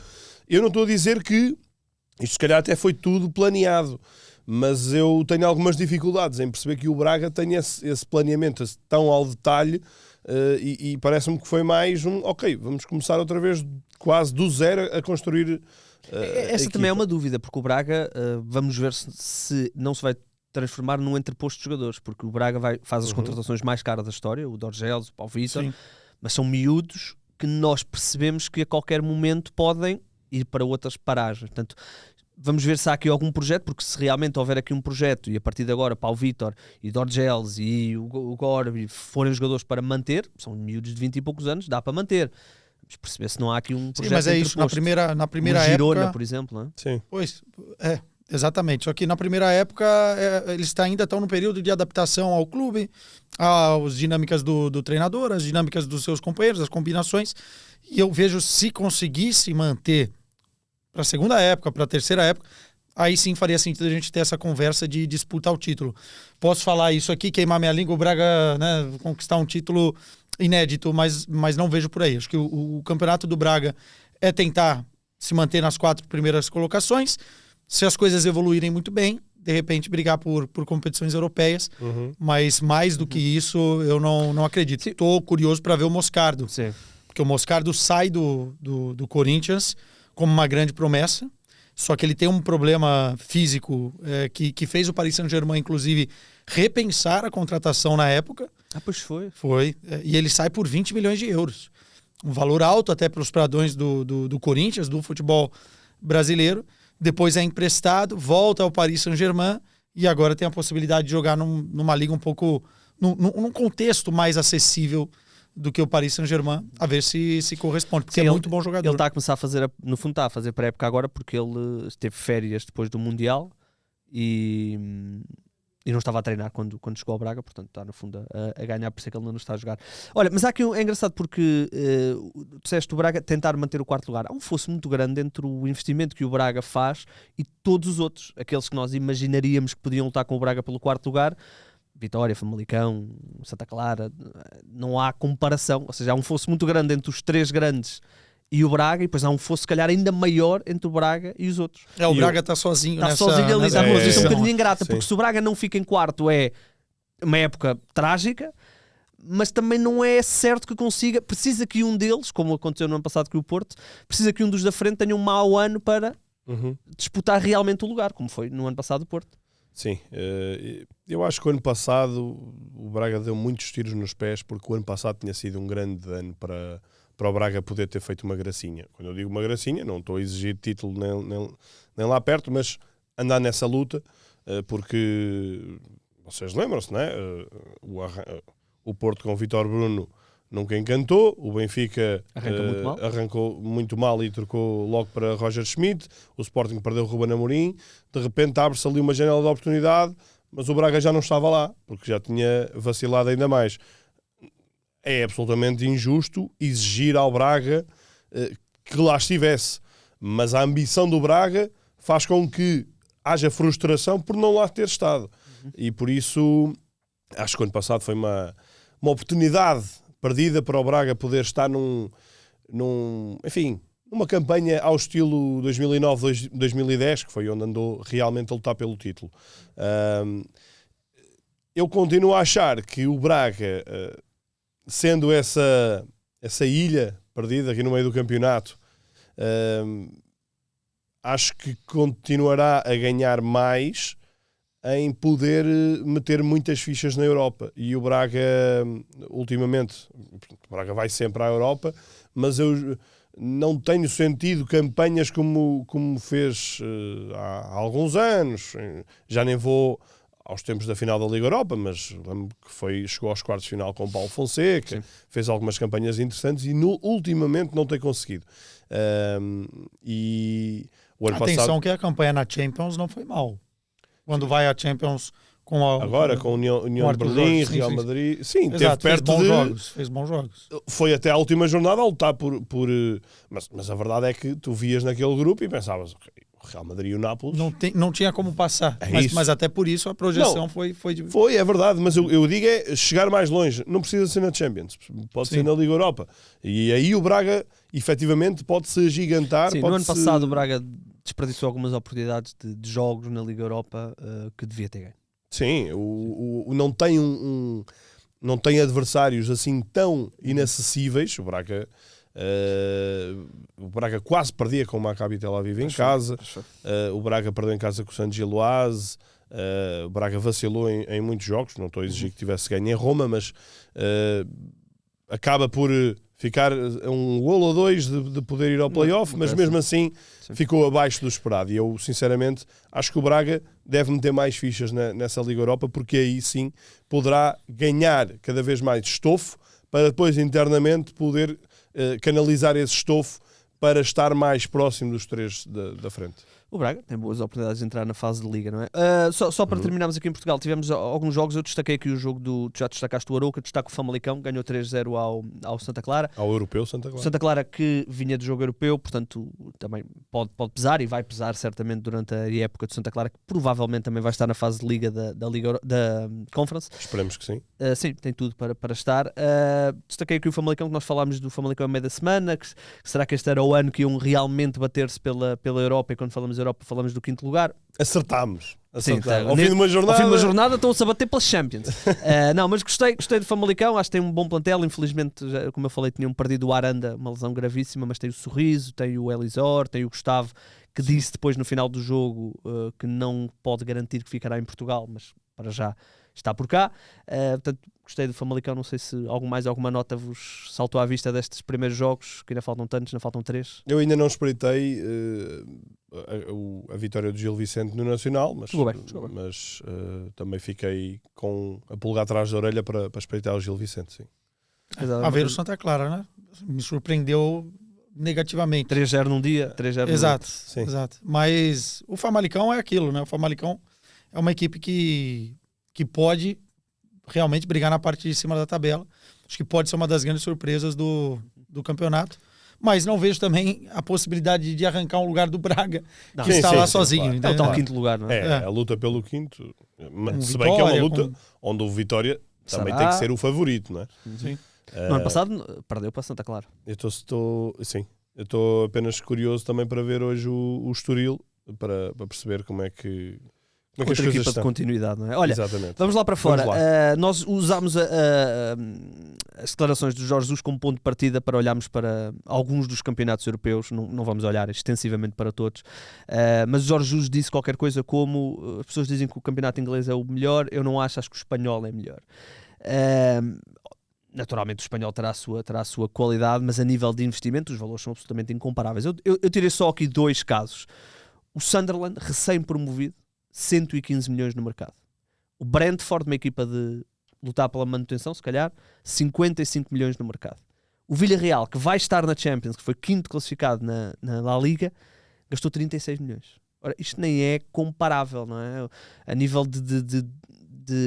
Eu não estou a dizer que isto se calhar até foi tudo planeado, mas eu tenho algumas dificuldades em perceber que o Braga tem esse planeamento tão ao detalhe, e parece-me que foi mais ok, vamos começar outra vez quase do zero a construir essa também é uma dúvida, porque o Braga, vamos ver se não se vai transformar num entreposto de jogadores, porque o Braga faz as contratações mais caras da história, o Dorgeles, o Paulo Vitor, mas são miúdos que nós percebemos que a qualquer momento podem ir para outras paragens. Portanto, vamos ver se há aqui algum projeto, porque se realmente houver aqui um projeto e a partir de agora Paulo Vítor e Dorgeles e o Gorbi forem jogadores para manter, são miúdos de 20 e poucos anos, dá para manter. Vamos perceber se não há aqui um projeto. Sim, mas é isso, na primeira Girona, época... por exemplo, não é? Sim. Pois, exatamente. Só que na primeira época eles ainda estão no período de adaptação ao clube, às dinâmicas do treinador, às dinâmicas dos seus companheiros, as combinações. E eu vejo, se conseguisse manter para a segunda época, para a terceira época, aí sim faria sentido a gente ter essa conversa de disputar o título. Posso falar isso aqui, queimar minha língua, o Braga, né, conquistar um título inédito, mas não vejo por aí. Acho que o campeonato do Braga é tentar se manter nas 4 primeiras colocações. Se as coisas evoluírem muito bem, de repente brigar por competições europeias, mas mais do que isso eu não acredito. Estou curioso para ver o Moscardo, Sim. porque o Moscardo sai do Corinthians como uma grande promessa, só que ele tem um problema físico que fez o Paris Saint-Germain, inclusive, repensar a contratação na época. Ah, pois foi. E ele sai por 20 milhões de euros. Um valor alto até para os padrões do Corinthians, do futebol brasileiro. Depois é emprestado, volta ao Paris Saint-Germain e agora tem a possibilidade de jogar numa liga um pouco... num contexto mais acessível do que o Paris Saint-Germain, a ver se corresponde, porque Sim, é muito bom jogador. Ele está a começar a fazer, no fundo está a fazer pré-época agora, porque ele teve férias depois do Mundial e não estava a treinar quando chegou ao Braga, portanto está no fundo a ganhar, por isso é que ele não está a jogar. Olha, mas há aqui é engraçado porque tu disseste o Braga tentar manter o 4º lugar. Há um fosso muito grande entre o investimento que o Braga faz e todos os outros, aqueles que nós imaginaríamos que podiam lutar com o Braga pelo 4º lugar. Vitória, Famalicão, Santa Clara, não há comparação, ou seja, há um fosso muito grande entre os 3 grandes e o Braga, e depois há um fosso se calhar ainda maior entre o Braga e os outros. O Braga está sozinho está sozinho ali, está numa posição um bocadinho ingrata, Sim. porque se o Braga não fica em 4º é uma época trágica, mas também não é certo que consiga, precisa que um deles, como aconteceu no ano passado com o Porto, precisa que um dos da frente tenha um mau ano para disputar realmente o lugar, como foi no ano passado o Porto. Sim, eu acho que o ano passado o Braga deu muitos tiros nos pés, porque o ano passado tinha sido um grande ano para o Braga poder ter feito uma gracinha. Quando eu digo uma gracinha, não estou a exigir título nem lá perto, mas andar nessa luta, porque vocês lembram-se, não é? O Porto com o Vítor Bruno nunca encantou, o Benfica arrancou muito mal e trocou logo para Roger Schmidt, o Sporting perdeu o Ruben Amorim, de repente abre-se ali uma janela de oportunidade, mas o Braga já não estava lá, porque já tinha vacilado ainda mais. É absolutamente injusto exigir ao Braga que lá estivesse, mas a ambição do Braga faz com que haja frustração por não lá ter estado. E por isso, acho que o ano passado foi uma oportunidade perdida para o Braga poder estar numa campanha ao estilo 2009-2010, que foi onde andou realmente a lutar pelo título. Eu continuo a achar que o Braga, sendo essa ilha perdida aqui no meio do campeonato, acho que continuará a ganhar mais em poder meter muitas fichas na Europa. E o Braga, ultimamente, o Braga vai sempre à Europa, mas eu não tenho sentido campanhas como fez há alguns anos. Já nem vou aos tempos da final da Liga Europa, mas lembro que chegou aos quartos de final com o Paulo Fonseca, sim, fez algumas campanhas interessantes e ultimamente não tem conseguido. E o ano passado... que a campanha na Champions não foi mal. Quando vai à Champions com com União de Berlim, Real Madrid, sim, exato, teve perto fez bons jogos. Foi até à última jornada a lutar mas a verdade é que tu vias naquele grupo e pensavas, okay, o Real Madrid e o Nápoles... Não tinha como passar, mas até por isso a projeção foi é verdade, mas eu digo é chegar mais longe, não precisa ser na Champions, pode ser na Liga Europa. E aí o Braga, efetivamente, pode-se agigantar. Sim, no ano passado o Braga desperdiçou algumas oportunidades de jogos na Liga Europa que devia ter ganho. Sim, não tem adversários assim tão inacessíveis. O Braga quase perdia com o Maccabi Tel Aviv em casa. O Braga perdeu em casa com o San Giloase. O Braga vacilou em muitos jogos. Não estou a exigir que tivesse ganho em Roma, mas acaba por ficar um golo ou dois de poder ir ao play-off, mas mesmo assim ficou abaixo do esperado. E eu, sinceramente, acho que o Braga deve meter mais fichas nessa Liga Europa, porque aí sim poderá ganhar cada vez mais estofo para depois internamente poder canalizar esse estofo para estar mais próximo dos três da frente. O Braga tem boas oportunidades de entrar na fase de Liga, não é? Só para terminarmos aqui em Portugal, tivemos alguns jogos. Eu destaquei aqui o jogo tu já destacaste o Arouca, destaco o Famalicão, ganhou 3-0 ao Santa Clara. Ao europeu Santa Clara. Santa Clara que vinha de jogo europeu, portanto também pode pesar e vai pesar certamente durante a época de Santa Clara, que provavelmente também vai estar na fase de Liga da Conference. Esperemos que sim. Sim, tem tudo para estar. Destaquei aqui o Famalicão, que nós falámos do Famalicão a meio da semana, que será que este era o ano que iam realmente bater-se pela Europa, e quando falamos da Europa falamos do 5º lugar. Acertámos. Sim, ao fim de uma jornada. Ao fim de uma jornada estão-se a bater pelas Champions. Não, mas gostei do Famalicão, acho que tem um bom plantel. Infelizmente, como eu falei, tinham perdido o Aranda, uma lesão gravíssima, mas tem o Sorriso, tem o Elisor, tem o Gustavo, que disse depois no final do jogo que não pode garantir que ficará em Portugal, mas para já está por cá. Portanto, gostei do Famalicão. Não sei se alguma nota vos saltou à vista destes primeiros jogos, que ainda faltam tantos, ainda faltam 3. Eu ainda não espreitei a vitória do Gil Vicente no Nacional, mas também fiquei com a pulga atrás da orelha para espreitar o Gil Vicente, sim. A ver o Santa Clara, né? Me surpreendeu negativamente. 3-0 num dia, 3-0 Exato, sim. Exato. Mas o Famalicão é aquilo, né? O Famalicão é uma equipe que pode realmente brigar na parte de cima da tabela. Acho que pode ser uma das grandes surpresas do campeonato. Mas não vejo também a possibilidade de arrancar um lugar do Braga, que está lá sozinho. Claro. É o tal 5º lugar, não é? A luta pelo 5º. Se bem que é uma luta onde o Vitória também tem que ser o favorito, não é? Sim. No ano passado perdeu para Santa Clara. Eu estou apenas curioso também para ver hoje o Estoril, para perceber como é que as outra coisas equipa estão. de continuidade, não é? Olha, exatamente. Vamos lá para fora. Vamos lá. Nós usámos as declarações do Jorge Jesus como ponto de partida para olharmos para alguns dos campeonatos europeus. Não vamos olhar extensivamente para todos, mas o Jorge Jesus disse qualquer coisa como: as pessoas dizem que o campeonato inglês é o melhor, eu não acho que o espanhol é melhor. Naturalmente o espanhol terá a sua qualidade, mas a nível de investimento os valores são absolutamente incomparáveis. Eu tirei só aqui 2 casos. O Sunderland, recém-promovido, 115 milhões no mercado. O Brentford, uma equipa de lutar pela manutenção, se calhar, 55 milhões no mercado. O Villarreal, que vai estar na Champions, que foi 5º classificado na La Liga, gastou 36 milhões. Ora, isto nem é comparável, não é? A nível de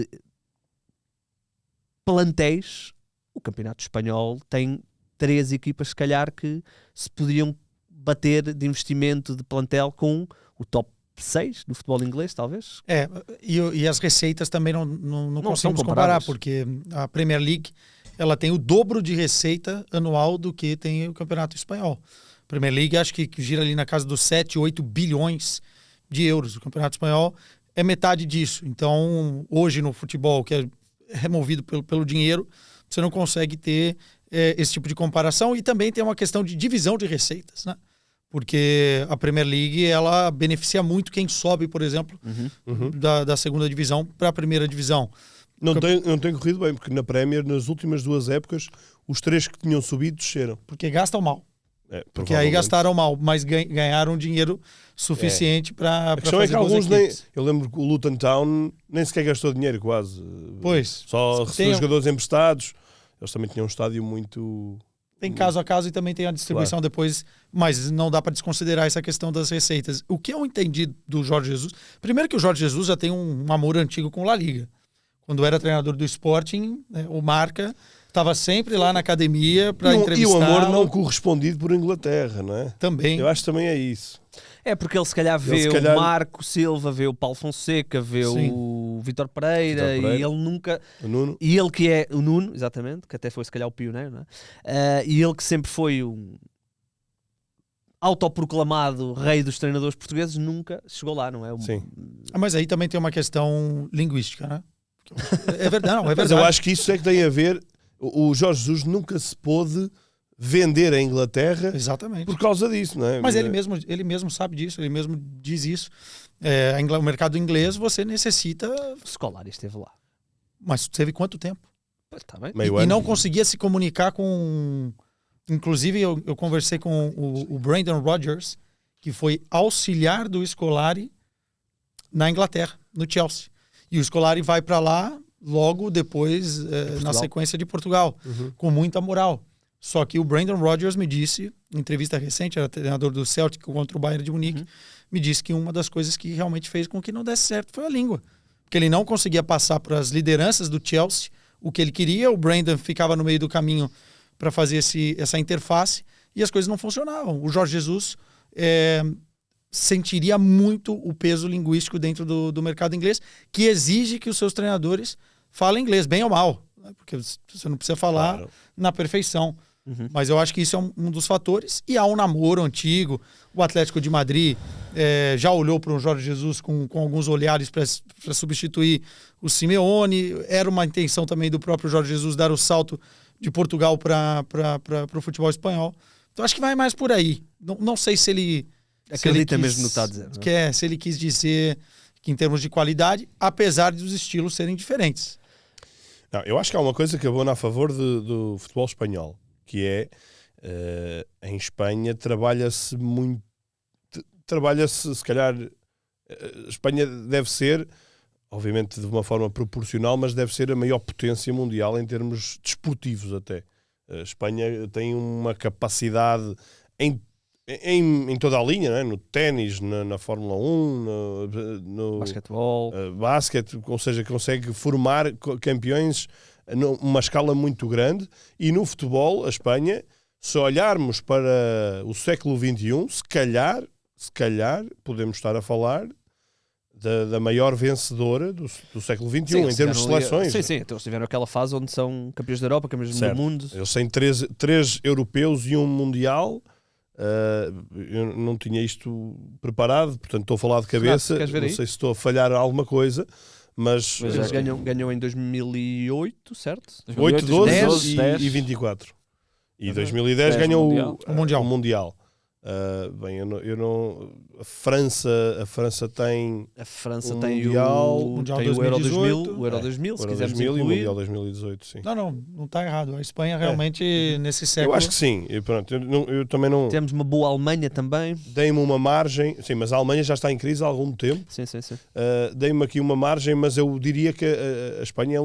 plantéis, o campeonato espanhol tem 3 equipas, se calhar, que se poderiam bater de investimento de plantel com o top 6 do futebol inglês, talvez. E as receitas também não conseguimos comparar, porque a Premier League ela tem o dobro de receita anual do que tem o Campeonato Espanhol. A Premier League acho que gira ali na casa dos 7, 8 bilhões de euros. O Campeonato Espanhol é metade disso. Então, hoje no futebol, que é movido pelo dinheiro, você não consegue ter esse tipo de comparação. E também tem uma questão de divisão de receitas, né? Porque a Premier League ela beneficia muito quem sobe, por exemplo, da segunda divisão para a primeira divisão. Não tem corrido bem, porque na Premier, nas últimas 2 épocas, os 3 que tinham subido desceram. Porque gastam mal. Porque aí gastaram mal, mas ganharam dinheiro suficiente para fazer é que alguns equipes. Eu lembro que o Luton Town nem sequer gastou dinheiro quase. Pois. Só recebeu jogadores emprestados. Eles também tinham um estádio muito... Tem caso a caso e também tem a distribuição depois, mas não dá para desconsiderar essa questão das receitas. O que eu entendi do Jorge Jesus... Primeiro que o Jorge Jesus já tem um amor antigo com La Liga. Quando era treinador do Sporting, né, o Marca estava sempre lá na academia para entrevistar. E o amor não correspondido por Inglaterra, não é? Também. Eu acho que também é isso. É porque ele se calhar vê o Marco Silva, vê o Paulo Fonseca, vê o Vítor Pereira, e ele nunca... O Nuno. E ele que é o Nuno, exatamente, que até foi se calhar o pioneiro, não é? E ele que sempre foi um autoproclamado rei dos treinadores portugueses, nunca chegou lá, não é? Sim. Mas aí também tem uma questão linguística, né? É verdade, não, é verdade. Mas eu acho que isso é que tem a ver... O Jorge Jesus nunca se pôde vender a Inglaterra. Exatamente. Por causa disso, não é? Mas ele mesmo sabe disso, ele mesmo diz isso. O mercado inglês, você necessita... O Scolari esteve lá. Mas teve quanto tempo? Tá bem. E não conseguia se comunicar com Inclusive, eu conversei com o Brendan Rodgers, que foi auxiliar do Scolari na Inglaterra, no Chelsea. E o Scolari vai para lá logo depois, na sequência de Portugal, com muita moral. Só que o Brendan Rodgers me disse, em entrevista recente, era treinador do Celtic contra o Bayern de Munique, me disse que uma das coisas que realmente fez com que não desse certo foi a língua. Porque ele não conseguia passar para as lideranças do Chelsea o que ele queria, o Brendan ficava no meio do caminho para fazer essa interface e as coisas não funcionavam. O Jorge Jesus sentiria muito o peso linguístico dentro do mercado inglês, que exige que os seus treinadores falem inglês, bem ou mal, né? Porque você não precisa falar na perfeição. Mas eu acho que isso é um dos fatores. E há um namoro antigo. O Atlético de Madrid já olhou para o Jorge Jesus com alguns olhares para substituir o Simeone. Era uma intenção também do próprio Jorge Jesus dar o salto de Portugal para o futebol espanhol. Então acho que vai mais por aí. Não sei se ele... Acredita mesmo no que está a dizer. Se ele quis dizer que em termos de qualidade, apesar dos estilos serem diferentes. Não, eu acho que há uma coisa que abona a favor do futebol espanhol, que é, em Espanha trabalha-se muito, se calhar, a Espanha deve ser, obviamente de uma forma proporcional, mas deve ser a maior potência mundial em termos desportivos até. A Espanha tem uma capacidade em toda a linha, não é? No ténis, na Fórmula 1, no basquetebol, basquete, ou seja, consegue formar campeões numa escala muito grande. E no futebol, a Espanha, se olharmos para o século XXI, se calhar podemos estar a falar da maior vencedora do século XXI, em termos de seleções. Sim, então eles tiveram aquela fase onde são campeões da Europa, campeões do mundo. Eles têm três europeus e um mundial. Eu não tinha isto preparado, portanto estou a falar de cabeça. Não sei se estou a falhar alguma coisa, mas eles ganham em 2008, certo? 8, 12 e 24. E 2010 ganhou o Mundial. Bem, eu não. A França tem. A França o tem Mundial tem 2018, o Euro 2000, o Euro 2000, se quisermos incluir. E o Mundial 2018, sim. Não está errado. A Espanha realmente nesse século. Eu acho que sim. Eu também não. Temos uma boa Alemanha também. Dei-me uma margem, sim, mas a Alemanha já está em crise há algum tempo. Sim. Dei-me aqui uma margem, mas eu diria que a Espanha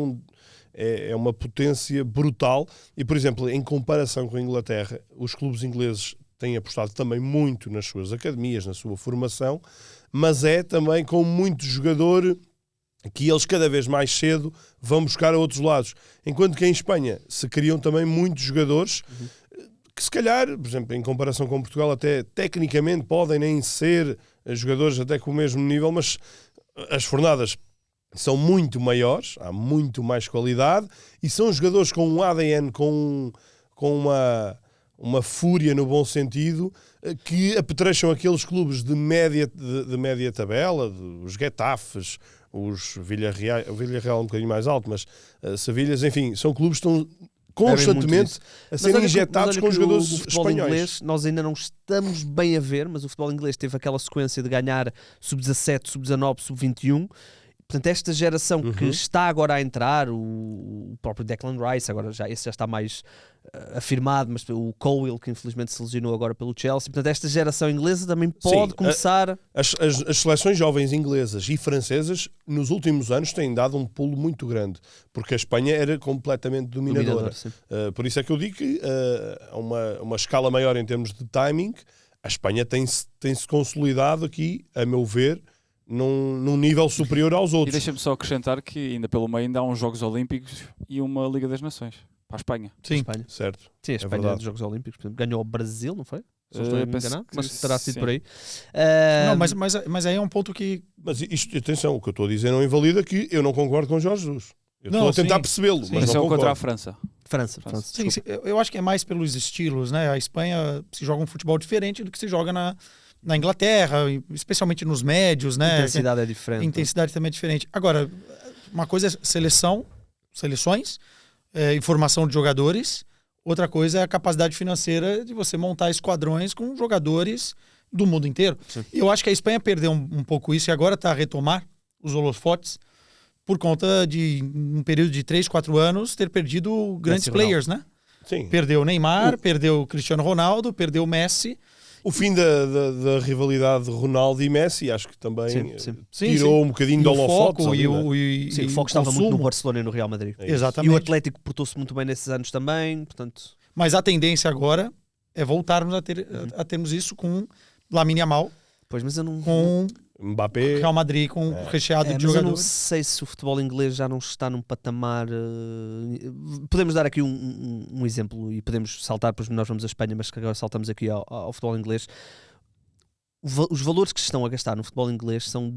é uma potência brutal. E, por exemplo, em comparação com a Inglaterra, os clubes ingleses têm apostado também muito nas suas academias, na sua formação, mas é também com muito jogador que eles cada vez mais cedo vão buscar a outros lados. Enquanto que em Espanha se criam também muitos jogadores que se calhar, por exemplo, em comparação com Portugal, até tecnicamente podem nem ser jogadores até com o mesmo nível, mas as fornadas são muito maiores, há muito mais qualidade e são jogadores com um ADN, com uma fúria no bom sentido, que apetrecham aqueles clubes de média tabela, os Getafes, os Villarreal, o Villarreal um bocadinho mais alto, mas Sevilhas, enfim, são clubes que estão constantemente a serem injetados com jogadores espanhóis. Inglês, nós ainda não estamos bem a ver, mas o futebol inglês teve aquela sequência de ganhar sub-17, sub-19, sub-21. Portanto, esta geração que está agora a entrar, o próprio Declan Rice, agora esse já está mais afirmado, mas o Cowell, que infelizmente se lesionou agora pelo Chelsea. Portanto, esta geração inglesa também pode começar... As seleções jovens inglesas e francesas, nos últimos anos, têm dado um pulo muito grande, porque a Espanha era completamente dominadora. Por isso é que eu digo que a uma escala maior em termos de timing, a Espanha tem-se consolidado aqui, a meu ver, num nível superior aos outros. E deixa-me só acrescentar que ainda pelo meio ainda há uns Jogos Olímpicos e uma Liga das Nações para a Espanha. Sim, Espanha. Certo. Sim, a Espanha dos Jogos Olímpicos, por exemplo, ganhou o Brasil, não foi? Se não estou a enganar, mas terá sido por aí. Não, mas aí é um ponto que... Mas isto, atenção, o que eu estou a dizer não invalida que eu não concordo com Jorge Jesus. Eu estou a tentar percebê-lo, mas não concordo. Contra a França. França. Sim, eu acho que é mais pelos estilos, né? A Espanha se joga um futebol diferente do que se joga na Inglaterra, especialmente nos médios, né? A intensidade é diferente. A intensidade também é diferente. Agora, uma coisa é seleções, informação de jogadores. Outra coisa é a capacidade financeira de você montar esquadrões com jogadores do mundo inteiro. Sim. Eu acho que a Espanha perdeu um pouco isso e agora está a retomar os holofotes por conta de um período de 3, 4 anos ter perdido grandes players, né? Sim. Perdeu o Neymar, perdeu o Cristiano Ronaldo, perdeu o Messi. O fim da rivalidade de Ronaldo e Messi, acho que também tirou um bocadinho de holofotes. O foco estava muito no Barcelona e no Real Madrid. Exatamente. E o Atlético portou-se muito bem nesses anos também, portanto... Mas a tendência agora é voltarmos a termos isso com Lamine Yamal, pois, mas eu não... com Mbappé, Real Madrid, com recheado de mas jogadores. eu não sei se o futebol inglês já não está num patamar... Podemos dar aqui um exemplo e podemos saltar, pois nós vamos à Espanha, mas agora saltamos aqui ao futebol inglês. Os valores que se estão a gastar no futebol inglês são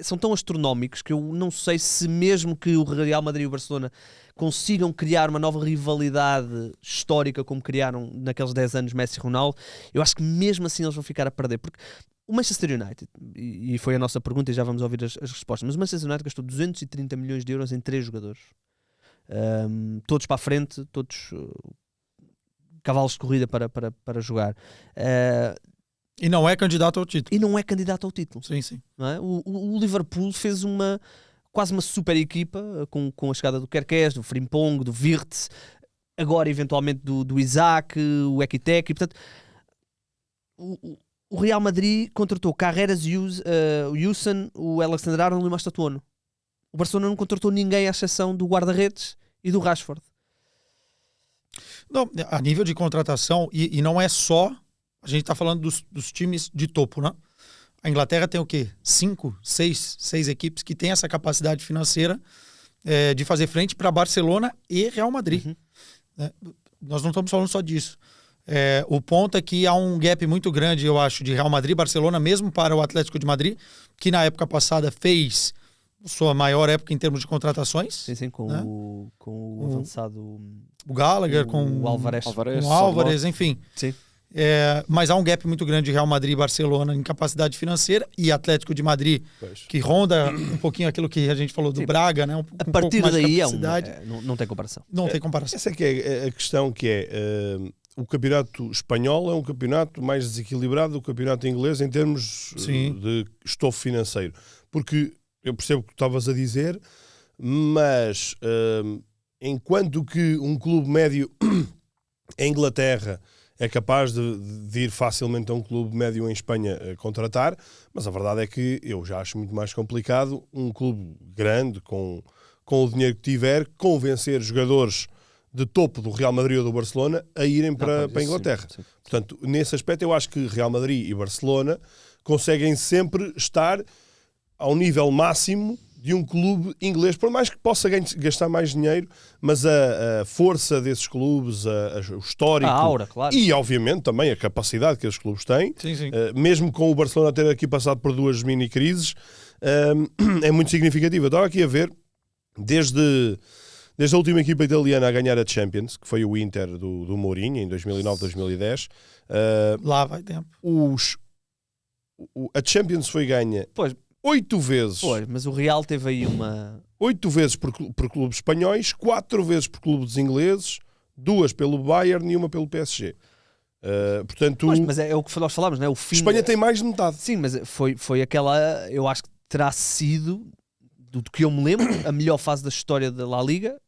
são tão astronómicos que eu não sei se mesmo que o Real Madrid e o Barcelona consigam criar uma nova rivalidade histórica como criaram naqueles 10 anos Messi e Ronaldo, eu acho que mesmo assim eles vão ficar a perder, porque o Manchester United, e foi a nossa pergunta e já vamos ouvir as respostas, mas o Manchester United gastou 230 milhões de euros em 3 jogadores, todos para a frente, todos cavalos de corrida para jogar, e não é candidato ao título. e não é candidato ao título. Sim, sim. Não é? O Liverpool fez quase uma super equipa com a chegada do Kerkez, do Frimpong, do Wirtz, agora eventualmente do Isaac, o Ekiteke. Portanto, o Real Madrid contratou Carreras, o Yusen, o Alexander-Arnold e o Mastatuono. O Barcelona não contratou ninguém à exceção do guarda-redes e do Rashford. Não, a nível de contratação, e não é só, a gente está falando dos times de topo, né? A Inglaterra tem o quê? 5, 6 equipes que têm essa capacidade financeira de fazer frente para Barcelona e Real Madrid. Uhum. Nós não estamos falando só disso. O ponto é que há um gap muito grande, eu acho, de Real Madrid e Barcelona, mesmo para o Atlético de Madrid, que na época passada fez sua maior época em termos de contratações. Sim, com o avançado... O Gallagher, com o Alvarez. Com o Álvares, enfim. Sim. Mas há um gap muito grande de Real Madrid e Barcelona em capacidade financeira, e Atlético de Madrid, que ronda um pouquinho aquilo que a gente falou do Braga, né? A partir daí não tem comparação. Não tem comparação. Essa é que é a questão, que o campeonato espanhol é um campeonato mais desequilibrado do campeonato inglês em termos de estofo financeiro. Porque eu percebo o que tu estavas a dizer, mas enquanto que um clube médio em Inglaterra é capaz de ir facilmente a um clube médio em Espanha a contratar, mas a verdade é que eu já acho muito mais complicado um clube grande, com o dinheiro que tiver, convencer jogadores de topo do Real Madrid ou do Barcelona a irem para a Inglaterra. Sim. Portanto, nesse aspecto eu acho que Real Madrid e Barcelona conseguem sempre estar ao nível máximo de um clube inglês, por mais que possa gastar mais dinheiro, mas a força desses clubes, o histórico, a aura, claro. E obviamente também a capacidade que esses clubes têm, mesmo com o Barcelona ter aqui passado por 2 mini-crises, é muito significativa. Eu estava aqui a ver, desde a última equipa italiana a ganhar a Champions, que foi o Inter do Mourinho, em 2009-2010. Lá vai tempo. A Champions foi ganha... 8 vezes. Pois, mas o Real teve aí 8 vezes por clubes espanhóis, 4 vezes por clubes ingleses, 2 pelo Bayern e 1 pelo PSG. Portanto... Pois, mas é o que nós falámos, não é? O fim... Espanha tem mais de metade. Sim, mas foi aquela... Eu acho que terá sido, do que eu me lembro, a melhor fase da história da La Liga.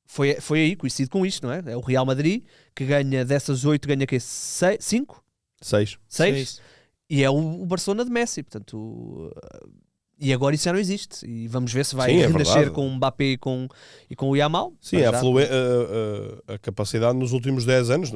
Foi aí, coincide com isto, não é? É o Real Madrid, que ganha dessas 8, ganha que 5? 6. E é o Barcelona de Messi, portanto... E agora isso já não existe. E vamos ver se vai renascer com o Mbappé e com o Yamal. Sim, a capacidade nos últimos 10 anos,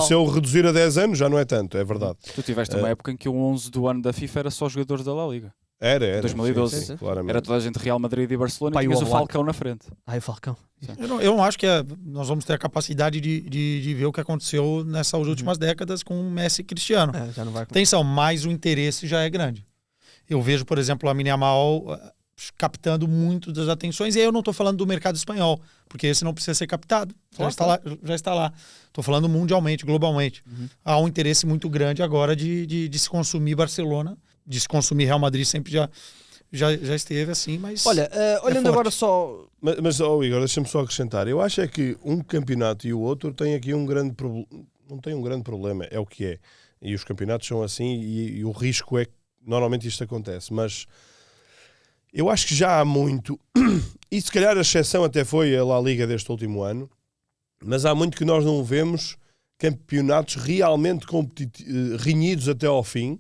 se eu reduzir a 10 anos, já não é tanto, é verdade. Tu tiveste uma época em que o 11 do ano da FIFA era só jogadores da La Liga. Era. 2012. Sim, claramente. Era toda a gente Real Madrid e Barcelona, e tinhas o Falcão na frente. O Falcão. Eu não acho que nós vamos ter a capacidade de ver o que aconteceu nessas últimas décadas com Messi e Cristiano. Já não vai... Atenção, mas o interesse já é grande. Eu vejo, por exemplo, a Lamine Yamal captando muito das atenções, e aí eu não estou falando do mercado espanhol, porque esse não precisa ser captado, já está lá. Estou falando mundialmente, globalmente. Há um interesse muito grande agora de se consumir Barcelona, de se consumir Real Madrid, sempre já esteve assim, mas... Olha, olhando agora só... Mas Igor, deixa-me só acrescentar. Eu acho é que um campeonato e o outro têm aqui um grande problema. Não tem um grande problema, é o que é. E os campeonatos são assim, e o risco é que normalmente isto acontece. Mas Eu acho que já há muito, e se calhar a exceção até foi a La Liga deste último ano, mas há muito que nós não vemos campeonatos realmente renhidos até ao fim,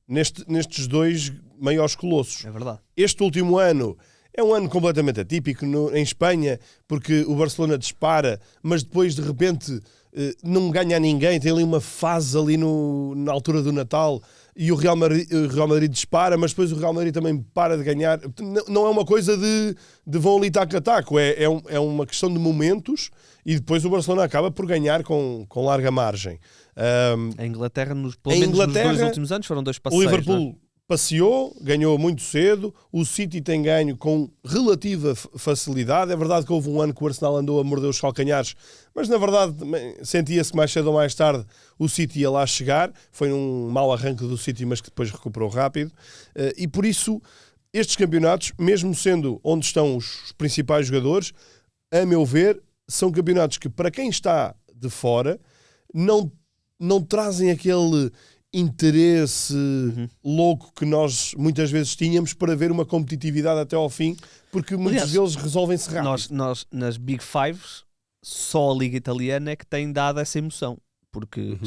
nestes dois maiores colossos. É verdade. Este último ano é um ano completamente atípico em Espanha, porque o Barcelona dispara, mas depois de repente não ganha a ninguém, tem ali uma fase ali na altura do Natal, e o Real Madrid dispara, mas depois o Real Madrid também para de ganhar. Não é uma coisa de vão ali taco a taco, é uma questão de momentos, e depois o Barcelona acaba por ganhar com larga margem. A Inglaterra, pelo menos nos 2 últimos anos, foram 2 passeios. O Liverpool passeou, ganhou muito cedo, o City tem ganho com relativa facilidade. É verdade que houve um ano que o Arsenal andou a morder os calcanhares, mas na verdade sentia-se que mais cedo ou mais tarde o City ia lá chegar. Foi um mau arranque do City, mas que depois recuperou rápido. E por isso, estes campeonatos, mesmo sendo onde estão os principais jogadores, a meu ver, são campeonatos que, para quem está de fora, não trazem aquele interesse louco que nós muitas vezes tínhamos para ver uma competitividade até ao fim, porque muitos deles resolvem-se rápido. Nós, nas Big Fives, só a Liga Italiana é que tem dado essa emoção, porque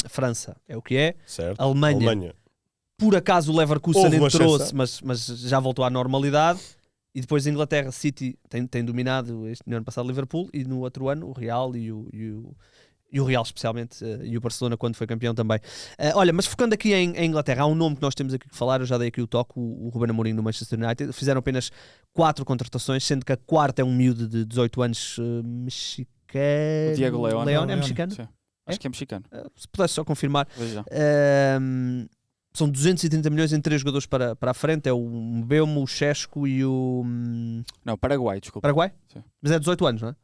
França é o que é, certo. Alemanha, por acaso o Leverkusen entrou-se, mas já voltou à normalidade, e depois a Inglaterra, City tem dominado no ano passado Liverpool, e no outro ano o Real e o Real especialmente, e o Barcelona quando foi campeão também. Olha, mas focando aqui em Inglaterra, há um nome que nós temos aqui que falar, eu já dei aqui o toque, o Ruben Amorim no Manchester United. Fizeram apenas 4 contratações, sendo que a quarta é um miúdo de 18 anos mexicano. O Diego León. É mexicano? Sim. Acho que é mexicano. Se pudesse só confirmar. São 230 milhões em 3 jogadores para a frente, é o Mbeumo, o Chesco e o... Não, Paraguai, desculpa. Paraguai? Sim. Mas é 18 anos, não é?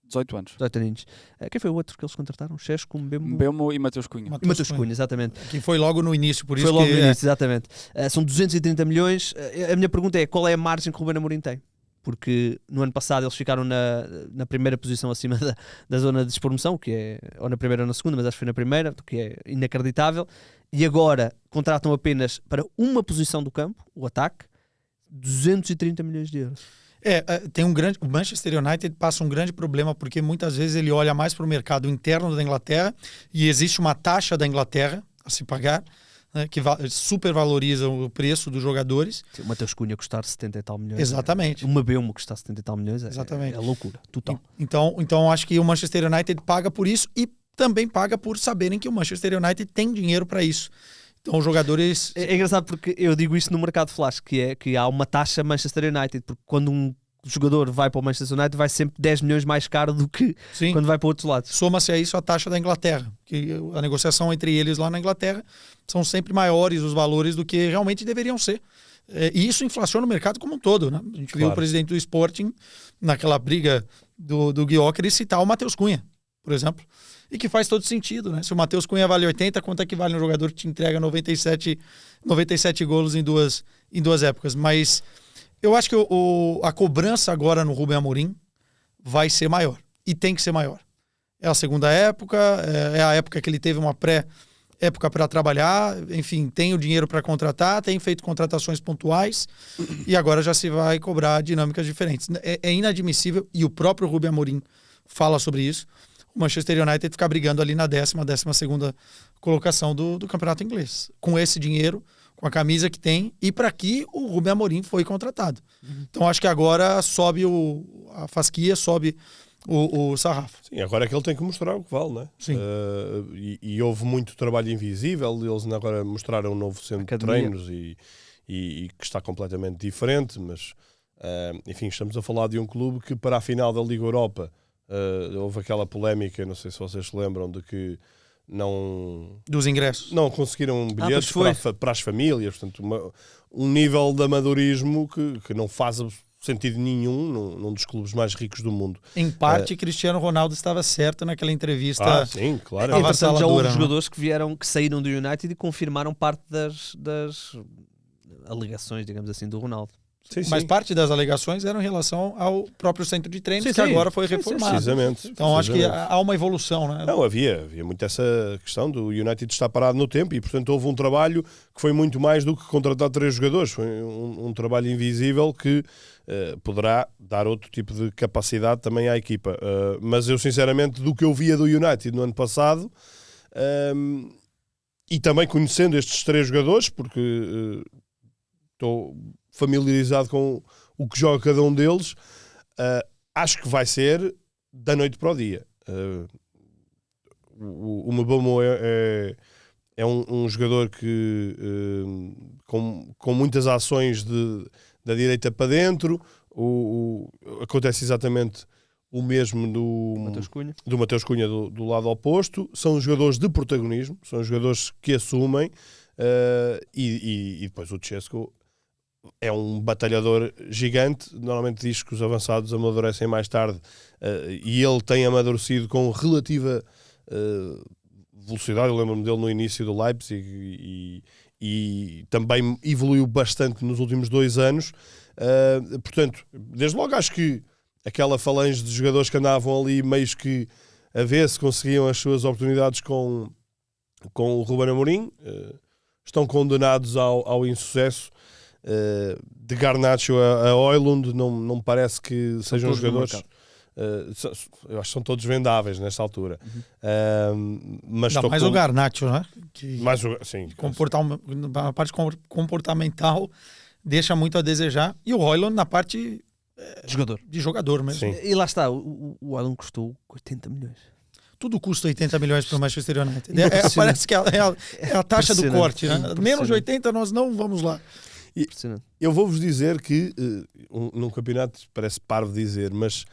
18 anos. 18 aninhos. Quem foi o outro que eles contrataram? Chesco, Mbeumo e Mateus Cunha. Mateus Cunha, exatamente. Que foi logo no início, por isso foi logo que... no início, exatamente. São 230 milhões. A minha pergunta é, qual é a margem que o Ruben Amorim tem? Porque no ano passado eles ficaram na primeira posição acima da zona de despromoção, que é, ou na primeira ou na segunda, mas acho que foi na primeira, o que é inacreditável. E agora contratam apenas para uma posição do campo, o ataque, 230 milhões de euros. Tem o Manchester United passa um grande problema, porque muitas vezes ele olha mais para o mercado interno da Inglaterra, e existe uma taxa da Inglaterra a se pagar, né, que supervaloriza o preço dos jogadores. O Mateus Cunha custar 70 e tal milhões. Exatamente. Uma Mbeumo custar 70 e tal milhões Exatamente. É loucura, total. Então acho que o Manchester United paga por isso, e também paga por saberem que o Manchester United tem dinheiro para isso. Então os jogadores... É engraçado porque eu digo isso no mercado flash, que há uma taxa Manchester United, porque quando um jogador vai para o Manchester United vai sempre 10 milhões mais caro do que quando vai para outros lados. Soma-se a isso a taxa da Inglaterra, que a negociação entre eles lá na Inglaterra são sempre maiores os valores do que realmente deveriam ser. E isso inflaciona o mercado como um todo, né? A gente viu o presidente do Sporting naquela briga do Gyökeres citar o Mateus Cunha, por exemplo. E que faz todo sentido, né? Se o Mateus Cunha vale 80, quanto é que vale um jogador que te entrega 97 golos em duas épocas? Mas eu acho que a cobrança agora no Ruben Amorim vai ser maior. E tem que ser maior. É a segunda época, é a época que ele teve uma pré-época para trabalhar, enfim, tem o dinheiro para contratar, tem feito contratações pontuais, e agora já se vai cobrar dinâmicas diferentes. É inadmissível, e o próprio Ruben Amorim fala sobre isso, o Manchester United ficar brigando ali na 12ª colocação do campeonato inglês. Com esse dinheiro, com a camisa que tem, e para que o Ruben Amorim foi contratado. Então acho que agora sobe a fasquia, sobe o sarrafo. Sim, agora é que ele tem que mostrar o que vale, não é? Sim. E houve muito trabalho invisível, eles agora mostraram um novo centro de treinos e que está completamente diferente, mas enfim, estamos a falar de um clube que para a final da Liga Europa houve aquela polémica, não sei se vocês se lembram, de que dos ingressos não conseguiram bilhetes para as famílias, portanto um nível de amadorismo que não faz sentido nenhum num dos clubes mais ricos do mundo. Em parte, Cristiano Ronaldo estava certo naquela entrevista. Sim, claro. Entretanto, já houve jogadores que saíram do United e confirmaram parte das alegações, digamos assim, do Ronaldo. Sim, Mas sim. parte das alegações eram em relação ao próprio centro de treinos, que agora foi reformado. Precisamente. Então acho que há uma evolução, né? Não, havia muito essa questão do United estar parado no tempo e, portanto, houve um trabalho que foi muito mais do que contratar 3 jogadores. Foi um trabalho invisível que poderá dar outro tipo de capacidade também à equipa. Mas eu, sinceramente, do que eu via do United no ano passado, e também conhecendo estes 3 jogadores, porque estou familiarizado com o que joga cada um deles, acho que vai ser da noite para o dia. O Mbeumo é um jogador que com muitas ações da direita para dentro. Acontece exatamente o mesmo do Mateus Cunha do lado oposto. São jogadores de protagonismo, são jogadores que assumem, e depois o Chesco é um batalhador gigante. Normalmente diz que os avançados amadurecem mais tarde, e ele tem amadurecido com relativa velocidade. Eu lembro-me dele no início do Leipzig e também evoluiu bastante nos últimos 2 anos. Portanto, desde logo acho que aquela falange de jogadores que andavam ali meios que a ver se conseguiam as suas oportunidades com o Ruben Amorim estão condenados ao insucesso. De Garnacho a Højlund não me parece que sejam jogadores. Eu acho que são todos vendáveis nesta altura. Mas não, mais o Garnacho, né? Sim, na parte comportamental deixa muito a desejar. E o Højlund na parte de jogador mesmo. Sim. E lá está, o Højlund custou 80 milhões. Tudo custa 80 milhões para o Manchester United. Parece que é a taxa do corte. Né? Menos de 80 nós não vamos lá. Eu vou-vos dizer que, num campeonato parece parvo dizer, mas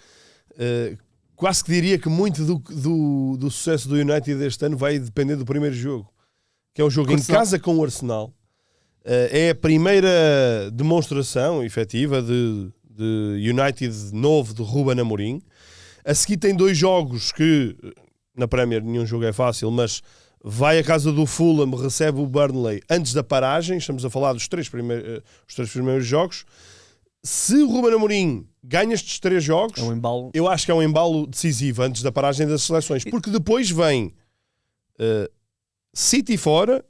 quase que diria que muito do sucesso do United este ano vai depender do primeiro jogo, que é um jogo em casa com o Arsenal. É a primeira demonstração efetiva de United novo de Ruben Amorim. A seguir tem 2 jogos que, na Premier nenhum jogo é fácil, mas vai à casa do Fulham, recebe o Burnley antes da paragem. Estamos a falar dos 3 primeiros jogos. Se o Ruben Amorim ganha estes 3 jogos, eu acho que é um embalo decisivo antes da paragem das seleções, porque depois vem City fora,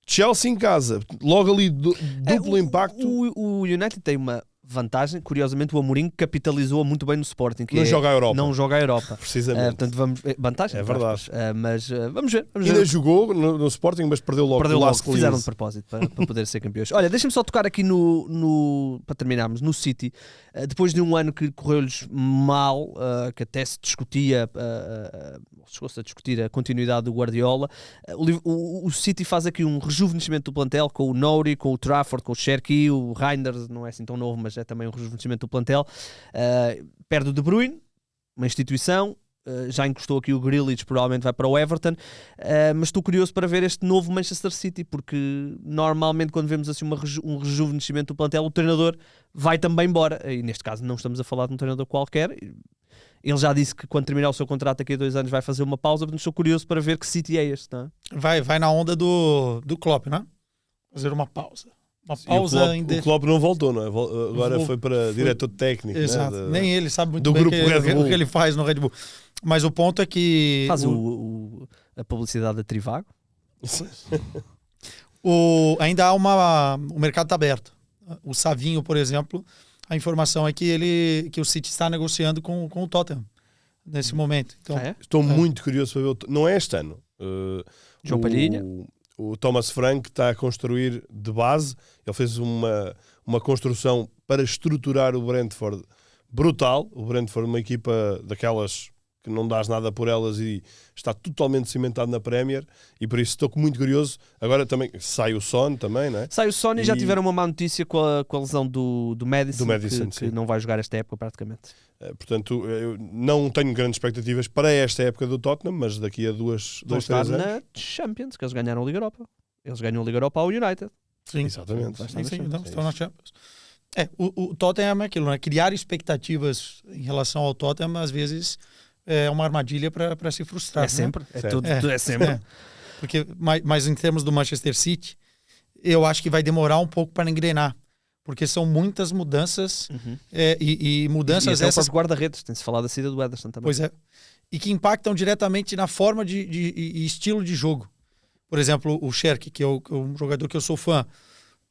Chelsea em casa, logo ali duplo impacto. O United tem uma vantagem, curiosamente o Amorim capitalizou muito bem no Sporting, que não joga a Europa. Não joga a Europa. Precisamente. Portanto, vantagem. É verdade. Mas vamos ver. Ainda jogou no Sporting, mas perdeu logo. Fizeram de propósito para poder ser campeões. Olha, deixa-me só tocar aqui para terminarmos, no City. Depois de um ano que correu-lhes mal, que até se discutia, chegou-se a discutir a continuidade do Guardiola, o City faz aqui um rejuvenescimento do plantel com o Nouri, com o Trafford, com o Cherki, o Reinders, não é assim tão novo, mas é também um rejuvenescimento do plantel. Perde o De Bruyne, uma instituição. Já encostou aqui o Grealish, provavelmente vai para o Everton, mas estou curioso para ver este novo Manchester City, porque normalmente quando vemos assim um rejuvenescimento do plantel, o treinador vai também embora, e neste caso não estamos a falar de um treinador qualquer. Ele já disse que quando terminar o seu contrato daqui a 2 anos vai fazer uma pausa, mas estou curioso para ver que City é este, não é? Vai na onda do Klopp, né? Fazer uma pausa. Uma pausa o Klopp não voltou, não é? Agora foi para diretor técnico. Exato. Né? Nem ele sabe muito do bem grupo Red Bull. o que ele faz no Red Bull. Mas o ponto é que... Faz a publicidade da Trivago. Ainda há o mercado está aberto. O Savinho, por exemplo, a informação é que o City está negociando com o Tottenham nesse momento. Então, estou muito curioso para ver. Não é este ano. João Palhinha. O Thomas Frank está a construir de base. Ele fez uma construção para estruturar o Brentford brutal. O Brentford é uma equipa daquelas que não dás nada por elas e está totalmente cimentado na Premier, e por isso estou muito curioso. Agora também sai o Son também, não é? Sai o Son e já tiveram uma má notícia com a lesão do Madison, que não vai jogar esta época praticamente. Portanto, eu não tenho grandes expectativas para esta época do Tottenham, mas daqui a 2, 3 anos... na Champions, que eles ganharam a Liga Europa. Eles ganham a Liga Europa ao United. Sim, exatamente. Estão na Champions. O Tottenham é aquilo, né? Criar expectativas em relação ao Tottenham, às vezes, é uma armadilha para se frustrar. É sempre. Né? É sempre. Porque, mas em termos do Manchester City, eu acho que vai demorar um pouco para engrenar. porque são muitas mudanças Uhum. e E mudanças até o essas, próprio guarda-redes, tem-se falado da saída do Ederson também. pois é, e que impactam diretamente na forma e estilo de jogo. Por exemplo, o Cherki, que é um jogador que eu sou fã,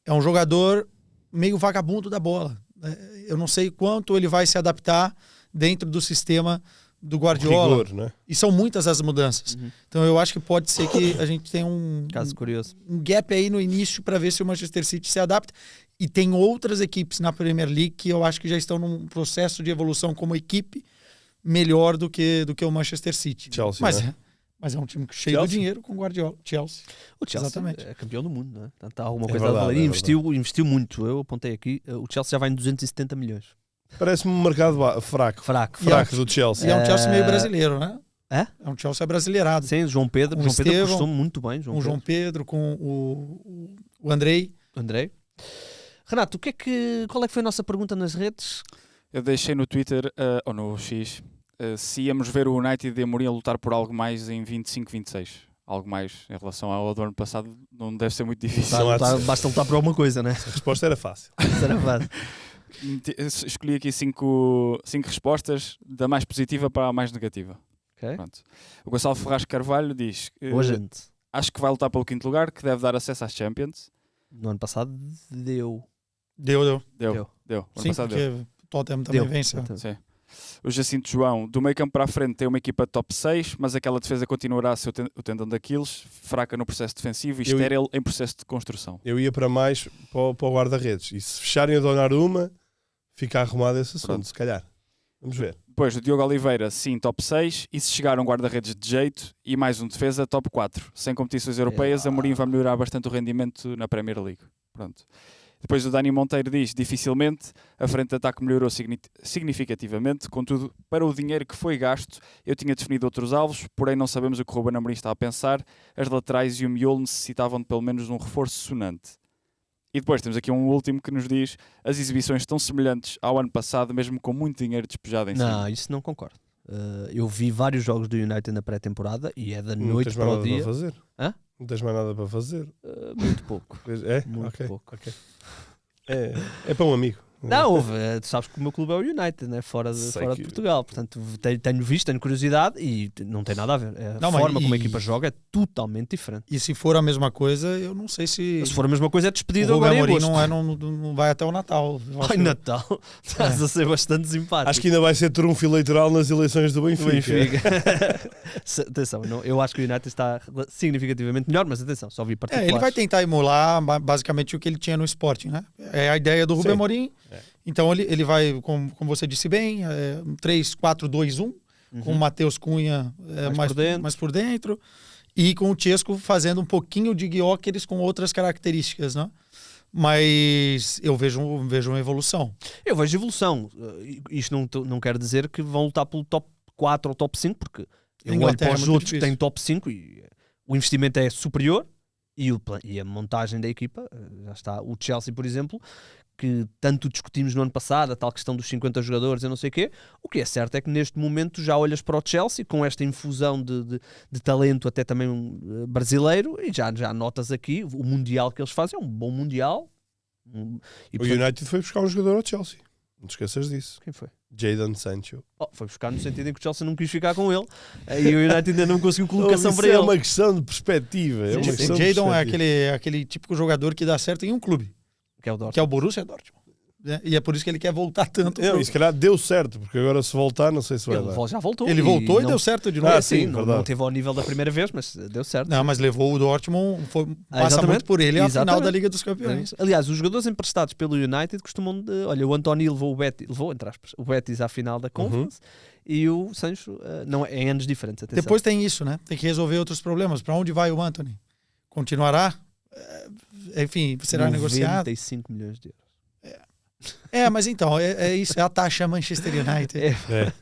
é um jogador meio vagabundo da bola. Eu não sei quanto ele vai se adaptar dentro do sistema do Guardiola. Rigor, né? E são muitas as mudanças. Uhum. Então eu acho que pode ser que a gente tenha Caso curioso. um gap aí no início para ver se o Manchester City se adapta. E tem outras equipes na Premier League que eu acho que já estão num processo de evolução como equipe melhor do que o Manchester City. Chelsea, Mas, né? mas é um time cheio Chelsea? de dinheiro com Guardiola. Chelsea. O Chelsea Exatamente. é campeão do mundo, não é? Portanto, há alguma É coisa verdade, a valer. é Investiu muito. Eu apontei aqui. O Chelsea já vai em 270 milhões. Parece-me um mercado fraco. Fraco. Do Chelsea. E é um Chelsea meio brasileiro, né? É? É um Chelsea brasileirado. Sim, João Pedro. Com João Pedro Estevão, custou muito bem. Com o João Pedro, com o Andrei. André. Renato, qual é que foi a nossa pergunta nas redes? Eu deixei no Twitter, ou no X, se íamos ver o United de Amorim a lutar por algo mais em 25-26. Algo mais em relação ao do ano passado, não deve ser muito difícil. Basta lutar por alguma coisa, né? A resposta era fácil. Será fácil. Escolhi aqui cinco respostas, da mais positiva para a mais negativa. Ok. Pronto. O Gonçalo Ferraz Carvalho diz: Boa gente. acho que vai lutar pelo 5º lugar, que deve dar acesso às Champions. No ano passado deu. Deu. Deu. Ano Sim, passado porque deu. o Tottenham também venceu. Sim. O Jacinto João, do meio campo para a frente, tem uma equipa top 6, mas aquela defesa continuará a ser o tendão daqueles, fraca no processo defensivo e estéril em processo de construção. Eu ia para mais para o guarda-redes. E se fecharem a Donnarumma, fica arrumado esse assunto, Pronto. se calhar. Vamos ver. Depois, o Diogo Oliveira, sim, top 6, e se chegar um guarda-redes de jeito e mais um defesa, top 4. Sem competições europeias, Amorim vai melhorar bastante o rendimento na Premier League. Pronto. Depois o Dani Monteiro diz, dificilmente, a frente de ataque melhorou significativamente, contudo, para o dinheiro que foi gasto, eu tinha definido outros alvos, porém não sabemos o que o Ruben Amorim está a pensar, as laterais e o miolo necessitavam de pelo menos um reforço sonante. E depois temos aqui um último que nos diz, as exibições estão semelhantes ao ano passado, mesmo com muito dinheiro despejado em cima. Não, isso não concordo. Eu vi vários jogos do United na pré-temporada e é da Não noite tens para mais o nada dia. para fazer? Hã? Não tens mais nada para fazer? Muito pouco. É? Muito Ok, pouco. ok. É para um amigo. Não, houve. Tu sabes que o meu clube é o United, né? fora de Portugal. Portanto, tenho visto, tenho curiosidade e não tem nada a ver. A forma como a equipa joga é totalmente diferente. E se for a mesma coisa, eu não sei se Se for a mesma coisa, é despedido o agora em Ruben agosto. Amorim não vai até o Natal. Eu acho Ai, que- Natal. Estás a ser bastante simpático. Acho que ainda vai ser trunfo eleitoral nas eleições do Benfica. Atenção, eu acho que o United está significativamente melhor, mas atenção, só vi particulares. ele vai tentar emular basicamente o que ele tinha no Sporting, né? É a ideia do Ruben Sim. Amorim. Então ele vai, como você disse bem, 3-4-2-1, com o Matheus Cunha mais por dentro e com o Chesco fazendo um pouquinho de Gyökeres com outras características, né? Mas eu vejo uma evolução. Eu vejo evolução. Isto não quer dizer que vão lutar pelo top 4 ou top 5, porque eu olho Inglaterra para é os muito outros que difícil. têm top 5 e o investimento é superior e a montagem da equipa, já está. O Chelsea, por exemplo, que tanto discutimos no ano passado, a tal questão dos 50 jogadores e não sei o quê, o que é certo é que neste momento já olhas para o Chelsea com esta infusão de talento até também brasileiro e já notas aqui o Mundial que eles fazem, é um bom Mundial. E, O United foi buscar um jogador ao Chelsea. Não te esqueças disso. Quem foi? Jadon Sancho. Foi buscar no sentido em que o Chelsea não quis ficar com ele e o United ainda não conseguiu colocação para é ele. uma questão de perspectiva. É uma Sim, questão de Jadon é perspectiva. aquele típico jogador que dá certo em um clube, Que é o Dortmund. que é o Borussia Dortmund. Né? E é por isso que ele quer voltar tanto. Não, e se calhar deu certo, porque agora se voltar, não sei se vai dar. Ele já voltou. Ele voltou e não- deu certo de novo. Ah, sim, sim, não verdade. teve ao nível da primeira vez, mas deu certo. Não, mas levou o Dortmund, passa exatamente. muito por ele à final Exatamente. da Liga dos Campeões. Aliás, os jogadores emprestados pelo United costumam olha, o Antony levou entre aspas, o Betis à final da Conference e o Sancho não, em anos diferentes. Atenção. Depois tem isso, né? Tem que resolver outros problemas. Para onde vai o Antony? Continuará? Enfim, será negociado? 95 milhões de euros. Mas então, é isso, é a taxa Manchester United. É.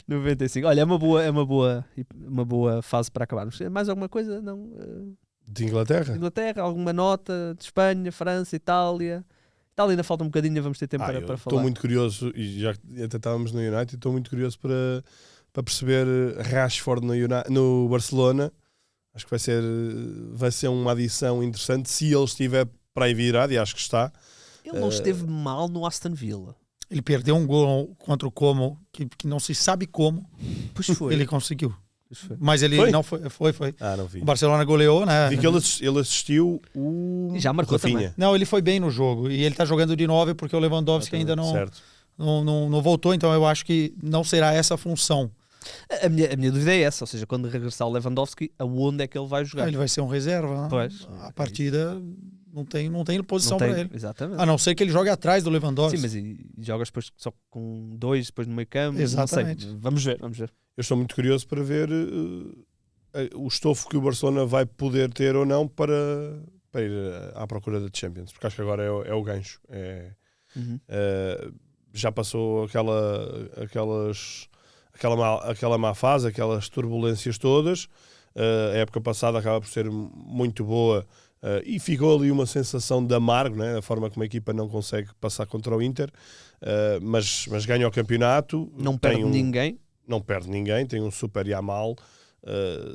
95. Olha, é uma boa fase para acabarmos. Mais alguma coisa? Não? De Inglaterra? Inglaterra, alguma nota de Espanha, França, Itália? Itália ainda falta um bocadinho, vamos ter tempo para falar. Estou muito curioso, e já até estávamos no United, estou muito curioso para perceber Rashford no Barcelona. Acho que vai ser uma adição interessante se ele estiver para aí virado, e acho que está. Ele não esteve mal no Aston Villa. Ele perdeu um gol contra o Como, que não se sabe como Pois foi. ele conseguiu. Pois foi. Mas ele Foi? não foi. Ah, não vi. O Barcelona goleou, né? Vi que ele assistiu o E já marcou Rafinha. também. Não, ele foi bem no jogo. E ele tá jogando de 9 porque o Lewandowski ainda Certo. não voltou. Então eu acho que não será essa a função. A minha dúvida é essa, ou seja, quando regressar o Lewandowski, aonde é que ele vai jogar? Ele vai ser um reserva. Né? Pois. A partida não tem posição Não tem, para ele. exatamente. A não ser que ele jogue atrás do Lewandowski. Sim, mas e jogas depois só com 2, depois no meio campo? Exatamente. Não sei. Vamos ver. Eu estou muito curioso para ver o estofo que o Barcelona vai poder ter ou não para ir à procura da Champions, porque acho que agora é o gancho. Uhum. Já passou aquela má fase, aquelas turbulências todas. A época passada acaba por ser muito boa e ficou ali uma sensação de amargo, né? A forma como a equipa não consegue passar contra o Inter, mas ganha o campeonato. Não perde ninguém. Não perde ninguém, tem um super Yamal,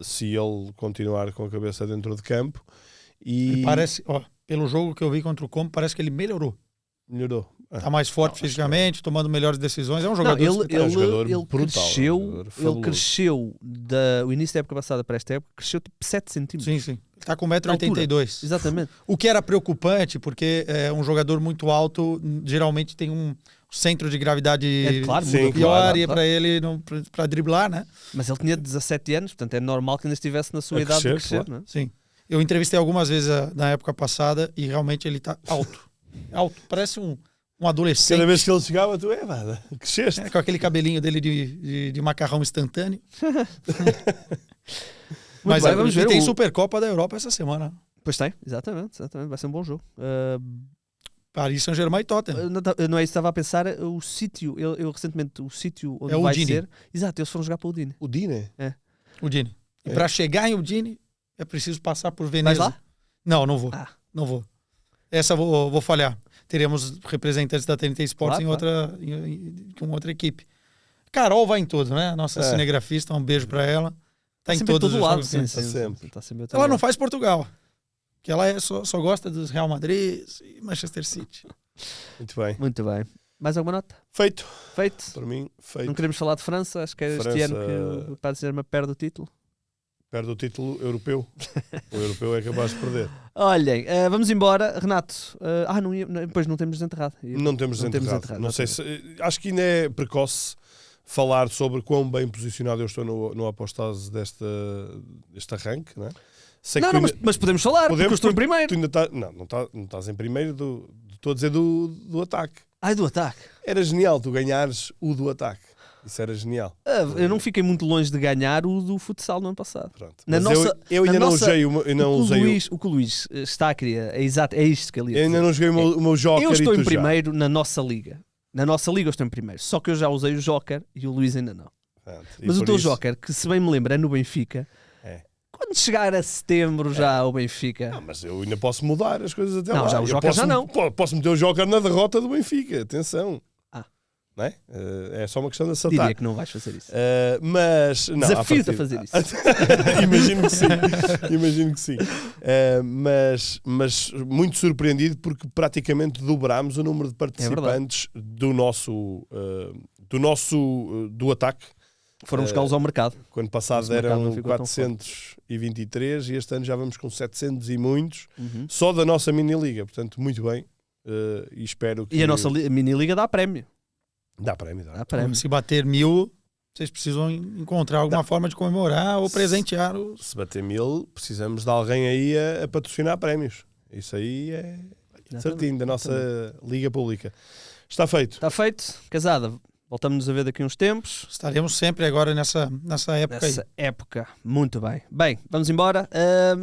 se ele continuar com a cabeça dentro de campo. Ele parece, pelo jogo que eu vi contra o Como, parece que ele melhorou. Melhorou. Está mais forte fisicamente, tomando melhores decisões. É um jogador. Ele brutal, cresceu. jogador Ele fabuloso. cresceu do início da época passada para esta época, cresceu tipo 7 centímetros. Sim, sim. Ele está com 1,82 m. Exatamente. O que era preocupante, porque é um jogador muito alto, geralmente tem um centro de gravidade Claro, Sim, muda, pior claro, e é claro. para ele para driblar, né? Mas ele tinha 17 anos, portanto é normal que ainda estivesse na sua A idade de crescer, crescer, claro. não é? Sim. Eu entrevistei algumas vezes na época passada e realmente ele está alto. Alto. Parece um adolescente. Cada vez que ele chegava, tu cresceste. Com aquele cabelinho dele de macarrão instantâneo. Mas bem, vamos ver tem o- Supercopa da Europa essa semana. Pois tem, exatamente. Vai ser um bom jogo. Paris Saint-Germain e Tottenham. Não é isso que estava a pensar, o sítio, eu recentemente, o sítio onde É o vai Udine. ser. Exato, eles foram jogar para o Udine. O Dine. Udine. E É. para chegar em Udine, é preciso passar por Vais Veneza. lá? Não, não vou. Ah. Não vou. Essa vou falhar. Teremos representantes da TNT Sports Claro, com outra equipe. Carol vai em todos, né? Nossa cinegrafista, um beijo para ela. Tá em sempre todos todo os lado, jogos. sim, Tá sempre. Tá sempre a todo Ela não lado. faz Portugal. Que ela só gosta dos Real Madrid e Manchester City. Muito bem. Muito bem. Mais alguma nota? Feito. Feito. Para mim, feito. Não queremos falar de França, acho que é este França- ano que o Paris Saint-Germain perde o título. Perde o título europeu. O europeu é capaz de perder. Olhem, vamos embora. Renato, depois não temos desenterrado. Não temos desenterrado. Não sei se, acho que ainda é precoce falar sobre quão bem posicionado eu estou no apostase deste arranque, não é? Sei que Não, tu ainda- mas podemos falar, porque eu estou em tu primeiro. ainda não estás em primeiro, estou a dizer do ataque. Ai, do ataque. Era genial tu ganhares o do ataque. Isso era genial. Eu não fiquei muito longe de ganhar o do futsal no ano passado. Pronto. Na Mas nossa- eu ainda na não nossa- usei o O que o Luís está a querer, é exato, é isto que ele ia Eu ainda dizer. não joguei o meu joker. Eu estou e tu em já. primeiro na nossa liga. Na nossa liga eu estou em primeiro. Só que eu já usei o Joker e o Luís ainda não. Pronto. E Mas o por teu isso- Joker, que se bem me lembro, é no Benfica. É. Quando chegar a setembro já o Benfica. Não, mas eu ainda posso mudar as coisas até Não, lá. já o Eu Joker posso, já não. Posso meter o Joker na derrota do Benfica. Atenção. Ah. Não é? É só uma questão de Diria acertar. que não vais fazer isso. Mas não, Desafio-te à a fazer isso. Imagino que sim. Imagino que sim. Mas muito surpreendido porque praticamente dobrámos o número de participantes do ataque. Foram buscá-los ao mercado. O ano passado Esse mercado não eram ficou tão 423 e este ano já vamos com 700 e muitos Uhum. só da nossa mini-liga. Portanto, muito bem. E espero que... E a nossa mini-liga dá prémio. Dá prémio, dá. Dá prémio. Se bater 1000, vocês precisam encontrar alguma forma de comemorar ou presentear os. Se bater 1000, precisamos de alguém aí a patrocinar prémios. Isso aí é certinho, da nossa liga pública. Está feito. Está feito. Casada, voltamos-nos a ver daqui a uns tempos. Estaremos sempre agora nessa época Nessa época. Muito bem. Bem, vamos embora.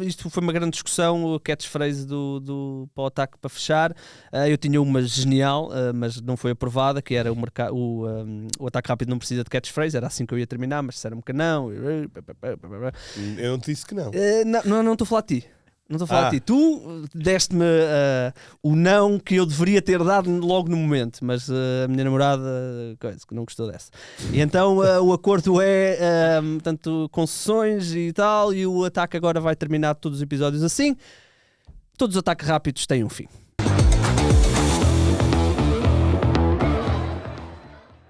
Isto foi uma grande discussão, o catchphrase para o ataque para fechar. Eu tinha uma genial, mas não foi aprovada, que era o ataque rápido não precisa de catchphrase, era assim que eu ia terminar, mas disseram-me que não. Eu não te disse que não. Não estou a falar de ti. Não estou a falar de ti. Tu deste-me o não que eu deveria ter dado logo no momento, mas a minha namorada que não gostou dessa. E então o acordo é portanto, concessões e tal, e o ataque agora vai terminar todos os episódios assim. Todos os ataques rápidos têm um fim.